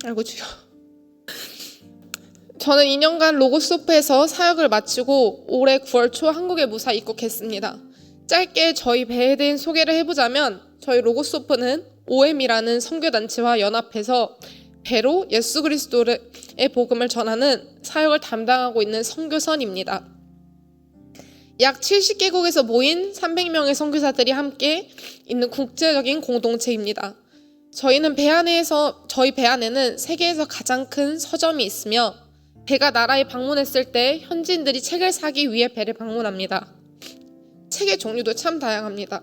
아이고 주여. 저는 2년간 로고스호프에서 사역을 마치고 올해 9월 초 한국에 무사히 입국했습니다. 짧게 저희 배에 대한 소개를 해보자면 저희 로고스호프는 OM이라는 선교단체와 연합해서 배로 예수 그리스도의 복음을 전하는 사역을 담당하고 있는 선교선입니다. 약 70개국에서 모인 300명의 선교사들이 함께 있는 국제적인 공동체입니다. 저희는 저희 배 안에는 세계에서 가장 큰 서점이 있으며 배가 나라에 방문했을 때 현지인들이 책을 사기 위해 배를 방문합니다. 책의 종류도 참 다양합니다.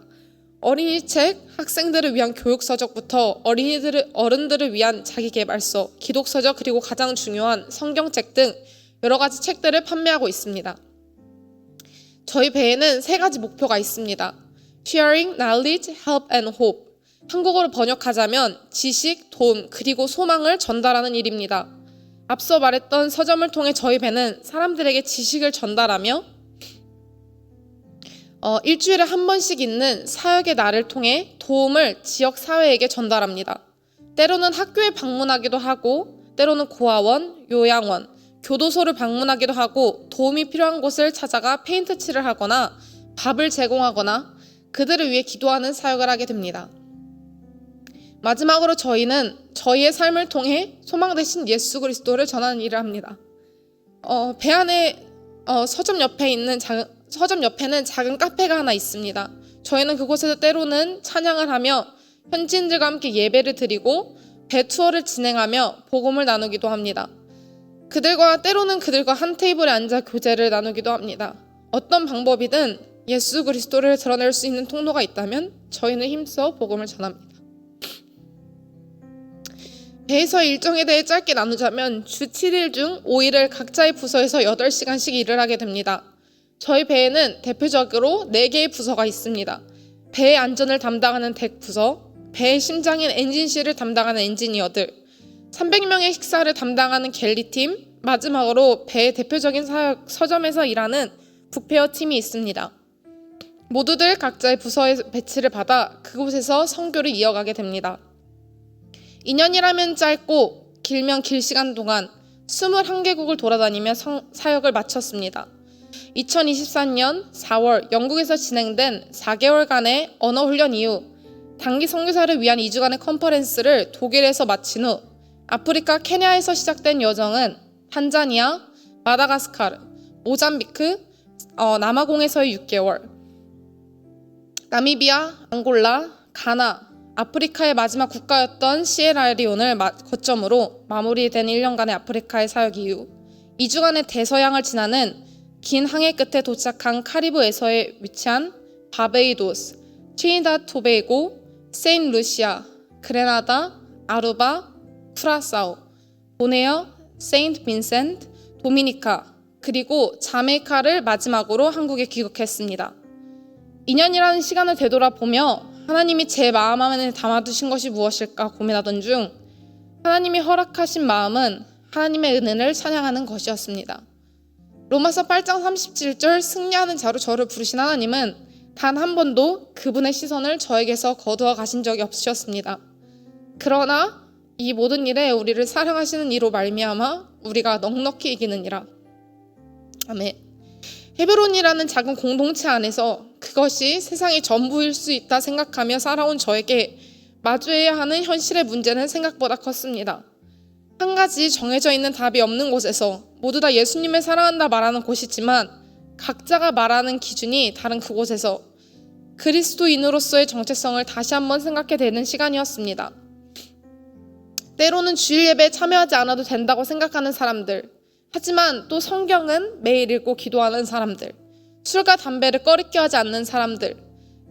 어린이 책, 학생들을 위한 교육서적부터 어른들을 위한 자기계발서, 기독서적 그리고 가장 중요한 성경책 등 여러 가지 책들을 판매하고 있습니다. 저희 배에는 3가지 목표가 있습니다. Sharing, Knowledge, Help and Hope. 한국어로 번역하자면 지식, 도움, 그리고 소망을 전달하는 일입니다. 앞서 말했던 서점을 통해 저희 배는 사람들에게 지식을 전달하며 일주일에 한 번씩 있는 사역의 날을 통해 도움을 지역 사회에게 전달합니다. 때로는 학교에 방문하기도 하고 때로는 고아원, 요양원, 교도소를 방문하기도 하고 도움이 필요한 곳을 찾아가 페인트 칠을 하거나 밥을 제공하거나 그들을 위해 기도하는 사역을 하게 됩니다. 마지막으로 저희는 저희의 삶을 통해 소망 되신 예수 그리스도를 전하는 일을 합니다. 배 안에 서점 옆에는 작은 카페가 하나 있습니다. 저희는 그곳에서 때로는 찬양을 하며 현지인들과 함께 예배를 드리고 배 투어를 진행하며 복음을 나누기도 합니다. 때로는 그들과 한 테이블에 앉아 교제를 나누기도 합니다. 어떤 방법이든 예수 그리스도를 드러낼 수 있는 통로가 있다면 저희는 힘써 복음을 전합니다. 배에서 일정에 대해 짧게 나누자면 주 7일 중 5일을 각자의 부서에서 8시간씩 일을 하게 됩니다. 저희 배에는 대표적으로 4개의 부서가 있습니다. 배의 안전을 담당하는 덱 부서, 배의 심장인 엔진실을 담당하는 엔지니어들, 300명의 식사를 담당하는 갤리팀, 마지막으로 배의 대표적인 사역 서점에서 일하는 북페어 팀이 있습니다. 모두들 각자의 부서에 배치를 받아 그곳에서 선교를 이어가게 됩니다. 2년이라면 짧고 길면 길 시간 동안 21개국을 돌아다니며 사역을 마쳤습니다. 2024년 4월 영국에서 진행된 4개월간의 언어훈련 이후 단기 선교사를 위한 2주간의 컨퍼런스를 독일에서 마친 후 아프리카 케냐에서 시작된 여정은 탄자니아, 마다가스카르, 모잠비크, 남아공에서의 6개월, 나미비아, 앙골라, 가나, 아프리카의 마지막 국가였던 시에라리온을 거점으로 마무리된 1년간의 아프리카의 사역 이후 2주간의 대서양을 지나는 긴 항해 끝에 도착한 카리브해서에 위치한 바베이도스, 트리니다드 토베고, 세인루시아, 그레나다, 아루바, 쿠라사오, 보네어, 세인트 빈센트, 도미니카, 그리고 자메이카를 마지막으로 한국에 귀국했습니다. 2년이라는 시간을 되돌아보며 하나님이 제 마음 안에 담아두신 것이 무엇일까 고민하던 중 하나님이 허락하신 마음은 하나님의 은혜를 찬양하는 것이었습니다. 로마서 8장 37절 승리하는 자로 저를 부르신 하나님은 단 한 번도 그분의 시선을 저에게서 거두어 가신 적이 없으셨습니다. 그러나 이 모든 일에 우리를 사랑하시는 이로 말미암아 우리가 넉넉히 이기느니라. 아멘. 헤브론이라는 작은 공동체 안에서 그것이 세상의 전부일 수 있다 생각하며 살아온 저에게 마주해야 하는 현실의 문제는 생각보다 컸습니다. 한 가지 정해져 있는 답이 없는 곳에서 모두 다 예수님을 사랑한다 말하는 곳이지만 각자가 말하는 기준이 다른 그곳에서 그리스도인으로서의 정체성을 다시 한번 생각해 되는 시간이었습니다. 때로는 주일 예배에 참여하지 않아도 된다고 생각하는 사람들, 하지만 또 성경은 매일 읽고 기도하는 사람들, 술과 담배를 꺼리껴 하지 않는 사람들,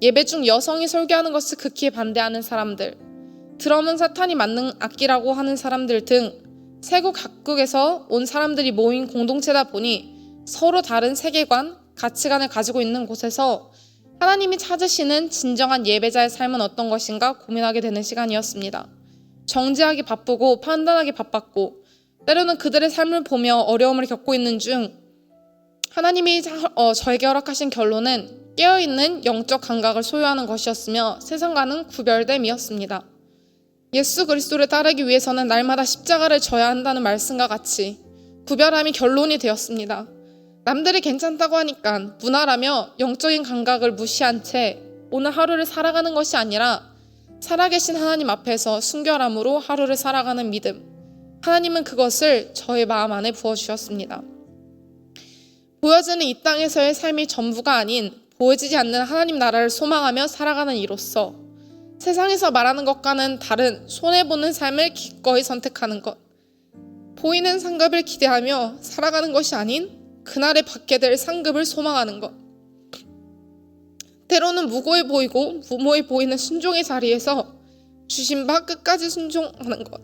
예배 중 여성이 설교하는 것을 극히 반대하는 사람들, 드럼은 사탄이 만든 악기라고 하는 사람들 등 세계 각국에서 온 사람들이 모인 공동체다 보니 서로 다른 세계관, 가치관을 가지고 있는 곳에서 하나님이 찾으시는 진정한 예배자의 삶은 어떤 것인가 고민하게 되는 시간이었습니다. 정죄하기 바쁘고 판단하기 바빴고 때로는 그들의 삶을 보며 어려움을 겪고 있는 중 하나님이 저에게 허락하신 결론은 깨어있는 영적 감각을 소유하는 것이었으며 세상과는 구별됨이었습니다. 예수 그리스도를 따르기 위해서는 날마다 십자가를 져야 한다는 말씀과 같이 구별함이 결론이 되었습니다. 남들이 괜찮다고 하니까 무난하며 영적인 감각을 무시한 채 오늘 하루를 살아가는 것이 아니라 살아계신 하나님 앞에서 순결함으로 하루를 살아가는 믿음, 하나님은 그것을 저의 마음 안에 부어주셨습니다. 보여지는 이 땅에서의 삶이 전부가 아닌 보여지지 않는 하나님 나라를 소망하며 살아가는 이로써 세상에서 말하는 것과는 다른 손해보는 삶을 기꺼이 선택하는 것, 보이는 상급을 기대하며 살아가는 것이 아닌 그날에 받게 될 상급을 소망하는 것, 때로는 무고해 보이고 무모해 보이는 순종의 자리에서 주신 바 끝까지 순종하는 것.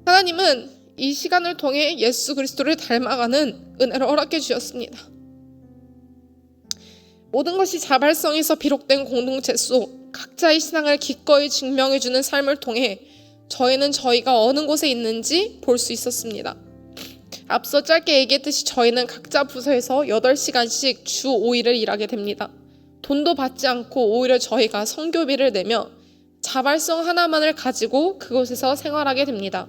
하나님은 이 시간을 통해 예수 그리스도를 닮아가는 은혜를 허락해 주셨습니다. 모든 것이 자발성에서 비록된 공동체 속 각자의 신앙을 기꺼이 증명해주는 삶을 통해 저희는 저희가 어느 곳에 있는지 볼 수 있었습니다. 앞서 짧게 얘기했듯이 저희는 각자 부서에서 8시간씩 주 5일을 일하게 됩니다. 돈도 받지 않고 오히려 저희가 선교비를 내며 자발성 하나만을 가지고 그곳에서 생활하게 됩니다.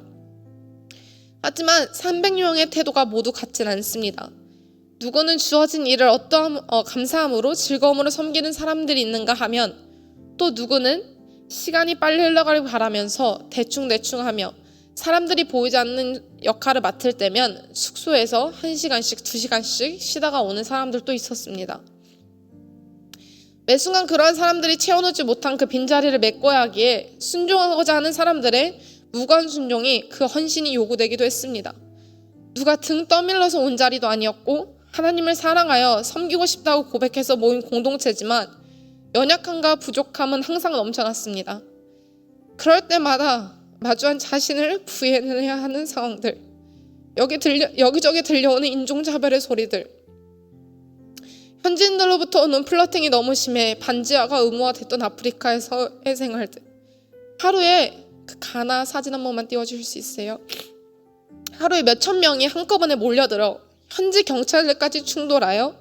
하지만 300명의 태도가 모두 같진 않습니다. 누구는 주어진 일을 어떠한 감사함으로 즐거움으로 섬기는 사람들이 있는가 하면 또 누구는 시간이 빨리 흘러가길 바라면서 대충대충하며 사람들이 보이지 않는 역할을 맡을 때면 숙소에서 1시간씩 2시간씩 쉬다가 오는 사람들도 있었습니다. 매 순간 그러한 사람들이 채워놓지 못한 그 빈자리를 메꿔야 하기에 순종하고자 하는 사람들의 무거운 순종이 그 헌신이 요구되기도 했습니다. 누가 등 떠밀러서 온 자리도 아니었고 하나님을 사랑하여 섬기고 싶다고 고백해서 모인 공동체지만 연약함과 부족함은 항상 넘쳐났습니다. 그럴 때마다 마주한 자신을 구해내야 하는 상황들, 여기저기 들려오는 인종차별의 소리들, 현지인들로부터 오는 플러팅이 너무 심해 반지하가 의무화됐던 아프리카에서의 생활들. 하루에 그 가나 사진 한 번만 띄워주실 수 있어요? 하루에 몇천 명이 한꺼번에 몰려들어 현지 경찰들까지 출동하여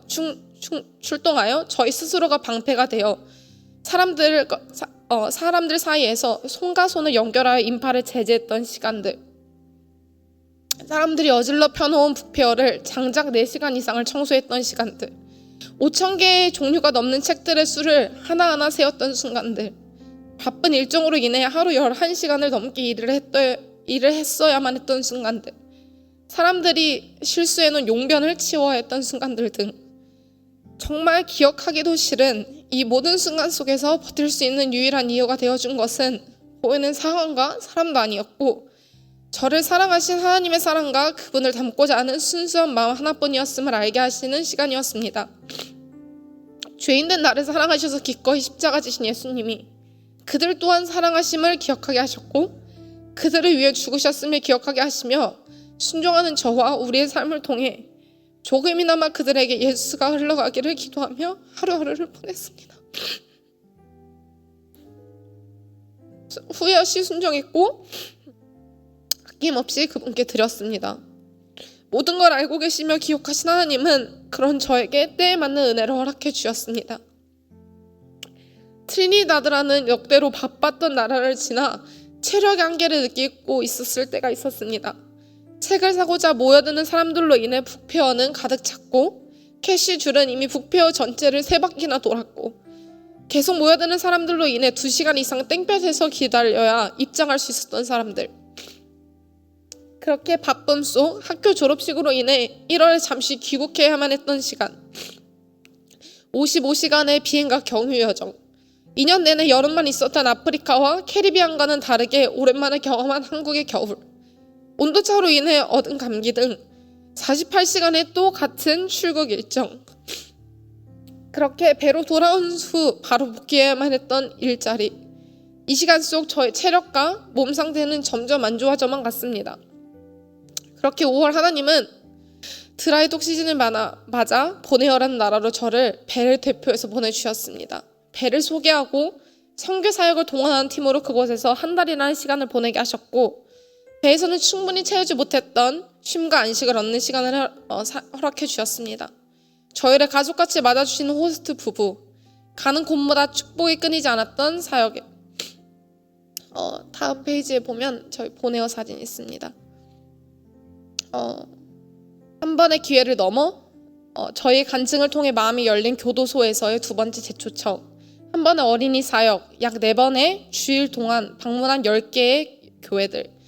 저희 스스로가 방패가 되어 사람들 사이에서 손과 손을 연결하여 인파를 제재했던 시간들. 사람들이 어질러 펴놓은 부페어를 장작 4시간 이상을 청소했던 시간들. 5,000개의 종류가 넘는 책들의 수를 하나하나 세웠던 순간들. 바쁜 일정으로 인해 하루 11시간을 넘게 일을 했어야만 했던 순간들. 사람들이 실수해놓은 용변을 치워야 했던 순간들 등 정말 기억하기도 싫은 이 모든 순간 속에서 버틸 수 있는 유일한 이유가 되어준 것은 보이는 상황과 사람도 아니었고 저를 사랑하신 하나님의 사랑과 그분을 닮고자 하는 순수한 마음 하나뿐이었음을 알게 하시는 시간이었습니다. 죄인된 나를 사랑하셔서 기꺼이 십자가 지신 예수님이 그들 또한 사랑하심을 기억하게 하셨고 그들을 위해 죽으셨음을 기억하게 하시며 순종하는 저와 우리의 삶을 통해 조금이나마 그들에게 예수가 흘러가기를 기도하며 하루하루를 보냈습니다. 후회 없이 순종했고 아낌없이 그분께 드렸습니다. 모든 걸 알고 계시며 기억하신 하나님은 그런 저에게 때에 맞는 은혜를 허락해 주셨습니다. 트리니다드라는 역대로 바빴던 나라를 지나 체력의 한계를 느끼고 있었을 때가 있었습니다. 책을 사고자 모여드는 사람들로 인해 북페어는 가득 찼고 캐시줄은 이미 북페어 전체를 3바퀴나 돌았고 계속 모여드는 사람들로 인해 2시간 이상 땡볕에서 기다려야 입장할 수 있었던 사람들. 그렇게 바쁨 속 학교 졸업식으로 인해 1월에 잠시 귀국해야만 했던 시간. 55시간의 비행과 경유 여정. 2년 내내 여름만 있었던 아프리카와 캐리비안과는 다르게 오랜만에 경험한 한국의 겨울. 온도차로 인해 얻은 감기 등 48시간의 또 같은 출국 일정. 그렇게 배로 돌아온 후 바로 복귀해야만 했던 일자리. 이 시간 속 저의 체력과 몸 상태는 점점 안 좋아져만 갔습니다. 그렇게 5월 하나님은 드라이독 시즌을 맞아 보네어라는 나라로 저를 배를 대표해서 보내주셨습니다. 배를 소개하고 선교 사역을 동원하는 팀으로 그곳에서 한 달이라는 시간을 보내게 하셨고 배에서는 충분히 채우지 못했던 쉼과 안식을 얻는 시간을 허락해 주셨습니다. 저희를 가족같이 맞아주시는 호스트 부부, 가는 곳마다 축복이 끊이지 않았던 사역에 다음 페이지에 보면 저희 보네어 사진이 있습니다. 한 번의 기회를 넘어 저희 간증을 통해 마음이 열린 교도소에서의 2번째 재초청, 한 번의 어린이 사역, 약 4번의 주일 동안 방문한 10개의 교회들,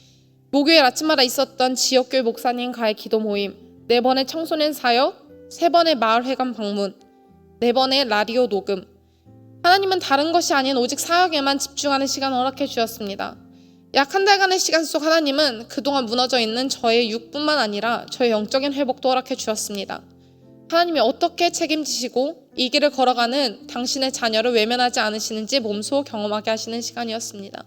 목요일 아침마다 있었던 지역교회 목사님과의 기도 모임, 4번의 청소년 사역, 3번의 마을회관 방문, 4번의 라디오 녹음. 하나님은 다른 것이 아닌 오직 사역에만 집중하는 시간을 허락해 주셨습니다. 약 한 달간의 시간 속 하나님은 그동안 무너져 있는 저의 육뿐만 아니라 저의 영적인 회복도 허락해 주셨습니다. 하나님이 어떻게 책임지시고 이 길을 걸어가는 당신의 자녀를 외면하지 않으시는지 몸소 경험하게 하시는 시간이었습니다.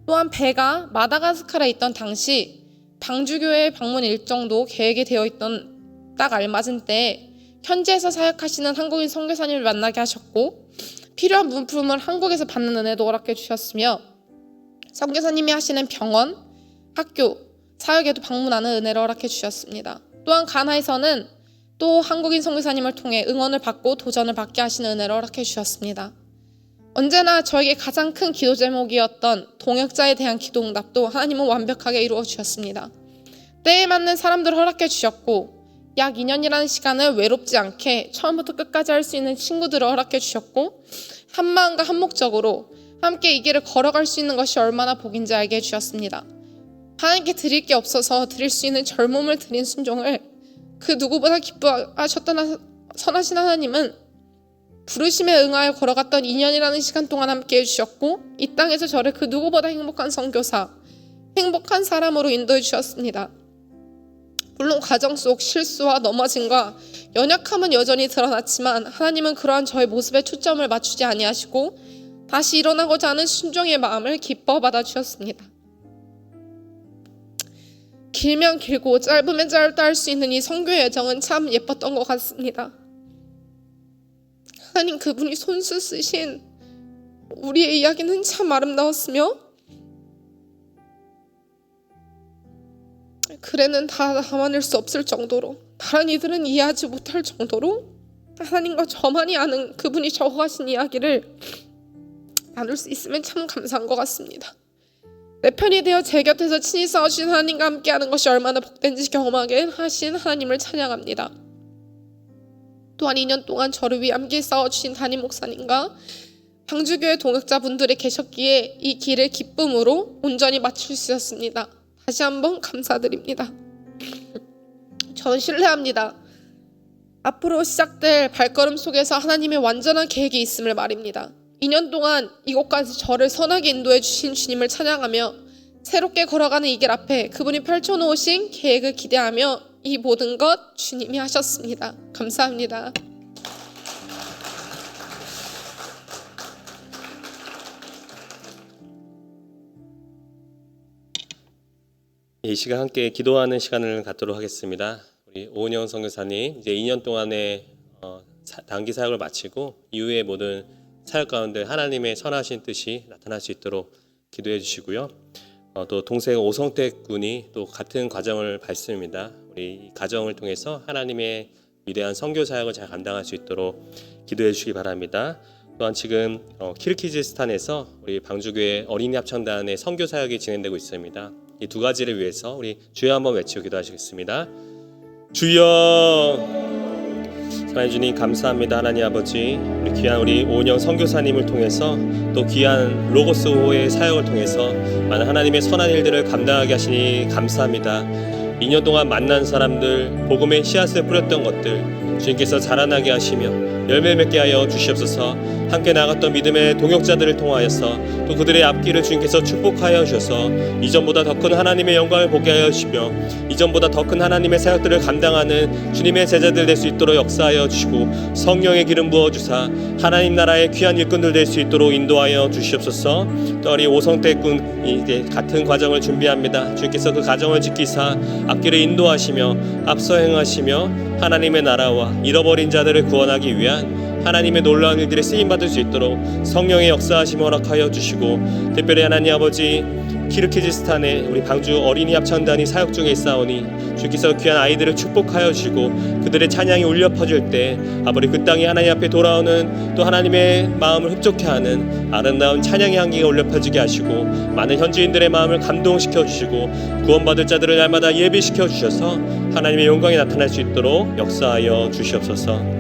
또한 배가 마다가스카르에 있던 당시 방주교회 방문 일정도 계획이 되어 있던 딱 알맞은 때에 현지에서 사역하시는 한국인 선교사님을 만나게 하셨고 필요한 물품을 한국에서 받는 은혜도 허락해 주셨으며 선교사님이 하시는 병원, 학교, 사역에도 방문하는 은혜를 허락해 주셨습니다. 또한 가나에서는 또 한국인 선교사님을 통해 응원을 받고 도전을 받게 하시는 은혜를 허락해 주셨습니다. 언제나 저에게 가장 큰 기도 제목이었던 동역자에 대한 기도 응답도 하나님은 완벽하게 이루어 주셨습니다. 때에 맞는 사람들을 허락해 주셨고 약 2년이라는 시간을 외롭지 않게 처음부터 끝까지 할 수 있는 친구들을 허락해 주셨고 한마음과 한 목적으로 함께 이 길을 걸어갈 수 있는 것이 얼마나 복인지 알게 해주셨습니다. 하나님께 드릴 게 없어서 드릴 수 있는 젊음을 드린 순종을 그 누구보다 기뻐하셨던 선하신 하나님은 부르심에 응하여 걸어갔던 2년이라는 시간 동안 함께 해주셨고, 이 땅에서 저를 그 누구보다 행복한 선교사, 행복한 사람으로 인도해 주셨습니다. 물론 가정 속 실수와 넘어짐과 연약함은 여전히 드러났지만 하나님은 그러한 저의 모습에 초점을 맞추지 아니하시고 다시 일어나고자 하는 순종의 마음을 기뻐 받아주셨습니다. 길면 길고 짧으면 짧다 할 수 있는 이 선교의 여정은 참 예뻤던 것 같습니다. 하나님, 그분이 손수 쓰신 우리의 이야기는 참 아름다웠으며 글에는 다 담아낼 수 없을 정도로, 다른 이들은 이해하지 못할 정도로 하나님과 저만이 아는 그분이 적어가신 이야기를 나눌 수 있으면 참 감사한 것 같습니다. 내 편이 되어 제 곁에서 친히 싸우신 하나님과 함께하는 것이 얼마나 복된지 경험하게 하신 하나님을 찬양합니다. 또한 2년 동안 저를 위해 함께 싸워주신 담임 목사님과 방주교회 동역자분들이 계셨기에 이 길을 기쁨으로 온전히 마칠 수 있었습니다. 다시 한번 감사드립니다. 저는 신뢰합니다. 앞으로 시작될 발걸음 속에서 하나님의 완전한 계획이 있음을 말입니다. 2년 동안 이곳까지 저를 선하게 인도해 주신 주님을 찬양하며 새롭게 걸어가는 이 길 앞에 그분이 펼쳐놓으신 계획을 기대하며 이 모든 것 주님이 하셨습니다. 감사합니다. 이 시간 함께 기도하는 시간을 갖도록 하겠습니다. 우리 오은영 선교사님 이제 2년 동안의 단기 사역을 마치고 이후의 모든 사역 가운데 하나님의 선하신 뜻이 나타날 수 있도록 기도해 주시고요. 또 동생 오성택 군이 또 같은 과정을 밟습니다. 우리 이 과정을 통해서 하나님의 위대한 선교 사역을 잘 감당할 수 있도록 기도해 주시기 바랍니다. 또한 지금 키르기즈스탄에서 우리 방주교회 어린이 합창단의 선교 사역이 진행되고 있습니다. 이 두 가지를 위해서 우리 주여 한번 외치고 기도하시겠습니다. 주여. 사랑해 주님 감사합니다. 하나님 아버지, 우리 귀한 우리 오은영 선교사님을 통해서 또 귀한 로고스호의 사역을 통해서 많은 하나님의 선한 일들을 감당하게 하시니 감사합니다. 2년 동안 만난 사람들, 복음의 씨앗을 뿌렸던 것들 주님께서 자라나게 하시며 열매 맺게 하여 주시옵소서. 함께 나갔던 믿음의 동역자들을 통하여서 또 그들의 앞길을 주님께서 축복하여 주셔서 이전보다 더 큰 하나님의 영광을 보게 하여 주시며 이전보다 더 큰 하나님의 사역들을 감당하는 주님의 제자들 될 수 있도록 역사하여 주시고 성령의 기름 부어주사 하나님 나라의 귀한 일꾼들 될 수 있도록 인도하여 주시옵소서. 또 우리 오성택 군이 이제 같은 과정을 준비합니다. 주님께서 그 과정을 지키사 앞길을 인도하시며 앞서 행하시며 하나님의 나라와 잃어버린 자들을 구원하기 위한 하나님의 놀라운 일들에 쓰임받을 수 있도록 성령의 역사하심 허락하여 주시고, 특별히 하나님 아버지 키르기즈스탄의 우리 방주 어린이 합창단이 사역 중에 있사오니 주께서 귀한 아이들을 축복하여 주시고 그들의 찬양이 울려 퍼질 때 아버지 그 땅이 하나님 앞에 돌아오는 또 하나님의 마음을 흡족해 하는 아름다운 찬양의 향기가 울려 퍼지게 하시고 많은 현지인들의 마음을 감동시켜 주시고 구원받을 자들을 날마다 예비시켜 주셔서 하나님의 영광이 나타날 수 있도록 역사하여 주시옵소서.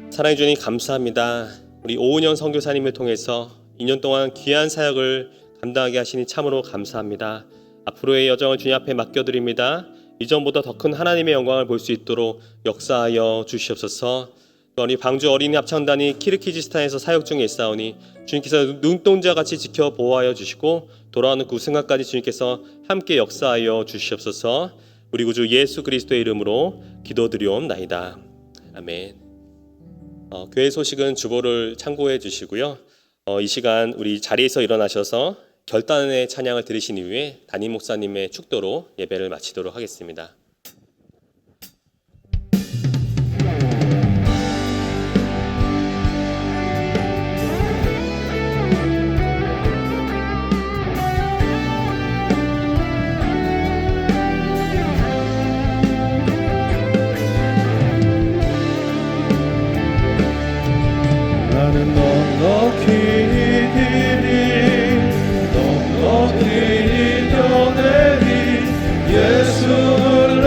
사랑해 주님 감사합니다. 우리 오은영 선교사님을 통해서 2년 동안 귀한 사역을 감당하게 하시니 참으로 감사합니다. 앞으로의 여정을 주님 앞에 맡겨드립니다. 이전보다 더 큰 하나님의 영광을 볼 수 있도록 역사하여 주시옵소서. 또 우리 방주 어린이 합창단이 키르기즈스탄에서 사역 중에 있사오니 주님께서 눈동자같이 지켜 보호하여 주시고 돌아오는 그 순간까지 주님께서 함께 역사하여 주시옵소서. 우리 구주 예수 그리스도의 이름으로 기도드리옵나이다. 아멘. 교회 소식은 주보를 참고해 주시고요. 이 시간 우리 자리에서 일어나셔서 결단의 찬양을 들으신 이후에 담임 목사님의 축도로 예배를 마치도록 하겠습니다. 나는 넉넉히 드리 넉넉히 이겨내리 예수를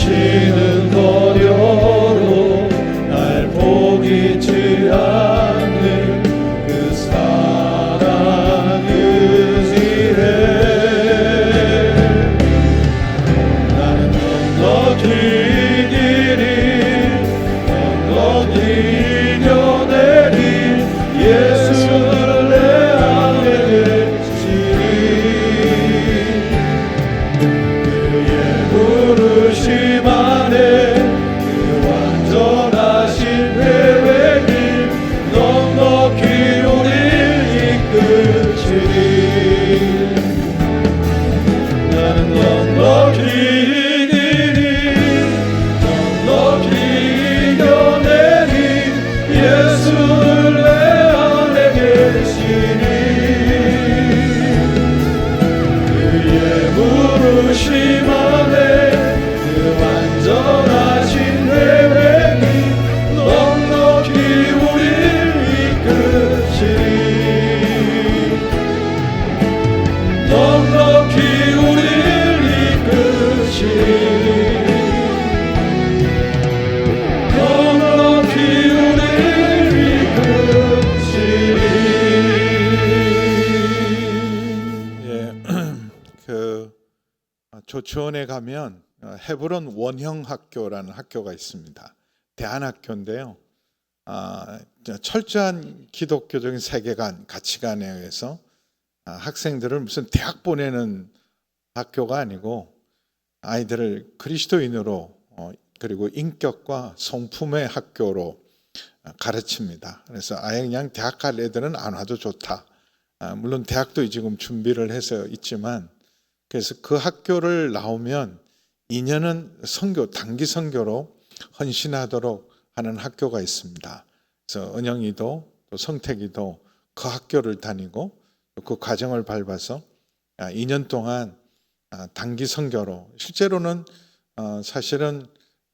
다시는 버려도 날 포기치 않는 그 사랑 의지해. 나는 넉넉히 길이 넉넉히 이겨내리 예수를 내 안에 계시니 그의 부르심 안에 그 완전하신 계획이 넉넉히 우릴 이끄시니 나는 넉넉히 이기리 넉넉히 이겨내리 예수를 내 안에 계시니 그의 부르심 안에 그 완전하신 계획이 넉넉히 우릴 이끄시니 넉넉히 우릴 이끄시니 넉넉히 우릴 이끄시니. 예, 조치원에 가면 헤브론 원형학교라는 학교가 있습니다. 대안학교인데요. 철저한 기독교적인 세계관, 가치관에 의해서 학생들을 무슨 대학 보내는 학교가 아니고 아이들을 그리스도인으로 그리고 인격과 성품의 학교로 가르칩니다. 그래서 아예 그냥 대학 갈 애들은 안 와도 좋다. 물론 대학도 지금 준비를 해서 있지만 그래서 그 학교를 나오면 2년은 선교, 단기 선교로 헌신하도록 하는 학교가 있습니다. 그래서 은영이도 또 성택이도 그 학교를 다니고 그 과정을 밟아서 2년 동안 단기 선교로 실제로는 사실은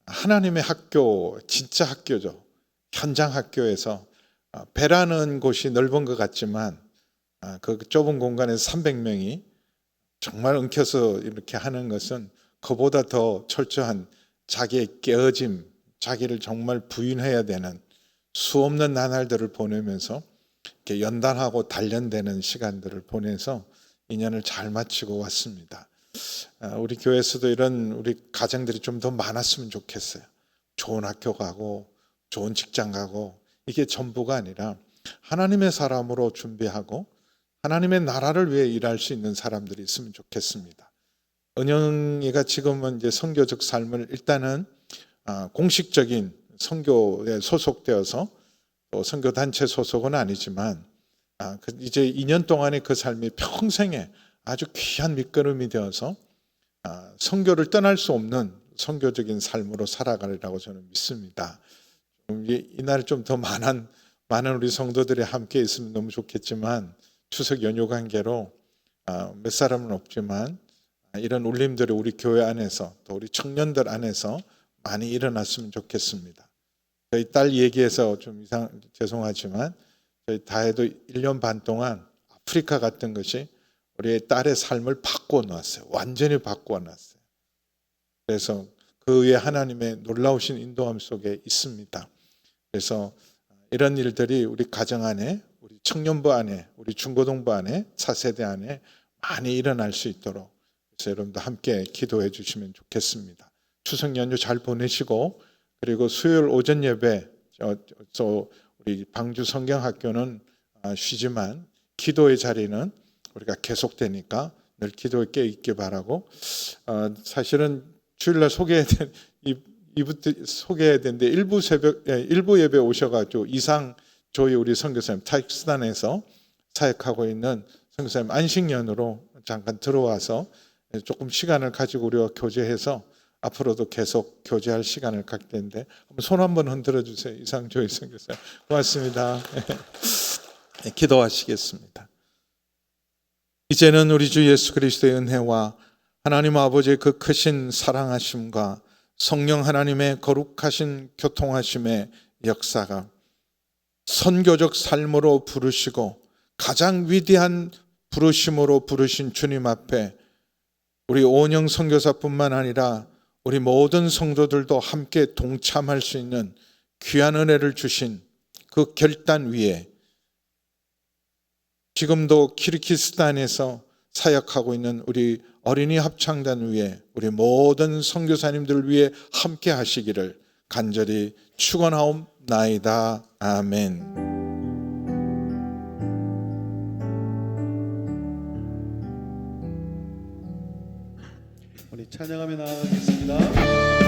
하나님의 학교, 진짜 학교죠. 현장 학교에서 배라는 곳이 넓은 것 같지만 그 좁은 공간에서 300명이 정말 엉켜서 이렇게 하는 것은 그보다 더 철저한 자기의 깨어짐, 자기를 정말 부인해야 되는 수없는 나날들을 보내면서 이렇게 연단하고 단련되는 시간들을 보내서 2년을 잘 마치고 왔습니다. 우리 교회에서도 이런 우리 가정들이 좀 더 많았으면 좋겠어요. 좋은 학교 가고 좋은 직장 가고 이게 전부가 아니라 하나님의 사람으로 준비하고 하나님의 나라를 위해 일할 수 있는 사람들이 있으면 좋겠습니다. 은영이가 지금은 이제 선교적 삶을 일단은 공식적인 선교에 소속되어서 또 선교단체 소속은 아니지만 이제 2년 동안의 그 삶이 평생에 아주 귀한 밑거름이 되어서 선교를 떠날 수 없는 선교적인 삶으로 살아가리라고 저는 믿습니다. 이날 좀 더 많은 우리 성도들이 함께 있으면 너무 좋겠지만 추석 연휴 관계로 몇 사람은 없지만 이런 울림들이 우리 교회 안에서 또 우리 청년들 안에서 많이 일어났으면 좋겠습니다. 저희 딸 얘기해서 좀 죄송하지만 저희 다혜도 1년 반 동안 아프리카 갔던 것이 우리의 딸의 삶을 바꾸어 놨어요. 완전히 바꾸어 놨어요. 그래서 그 위에 하나님의 놀라우신 인도함 속에 있습니다. 그래서 이런 일들이 우리 가정 안에, 우리 청년부 안에, 우리 중고등부 안에, 차세대 안에 많이 일어날 수 있도록 그래서 여러분도 함께 기도해 주시면 좋겠습니다. 추석 연휴 잘 보내시고 그리고 수요일 오전 예배 우리 방주 성경학교는 쉬지만 기도의 자리는 우리가 계속되니까 늘 기도에 깨 있기 바라고 사실은 주일날 소개해야 되는데 일부 예배 오셔가지고 이상 저희 우리 선교사님 타익스단에서 사역하고 있는 선교사님 안식년으로 잠깐 들어와서 조금 시간을 가지고 우리와 교제해서 앞으로도 계속 교제할 시간을 갖게 되는데 손 한번 흔들어 주세요. 이상 조희 선교사님 고맙습니다. 기도하시겠습니다. 이제는 우리 주 예수 그리스도의 은혜와 하나님 아버지의 그 크신 사랑하심과 성령 하나님의 거룩하신 교통하심의 역사가 선교적 삶으로 부르시고 가장 위대한 부르심으로 부르신 주님 앞에 우리 오은영 선교사뿐만 아니라 우리 모든 성도들도 함께 동참할 수 있는 귀한 은혜를 주신 그 결단 위에 지금도 키르기스탄에서 사역하고 있는 우리 어린이 합창단 위에 우리 모든 선교사님들 위해 함께 하시기를 간절히 축원하옵나이다. 아멘. 우리 찬양하며 나아가겠습니다.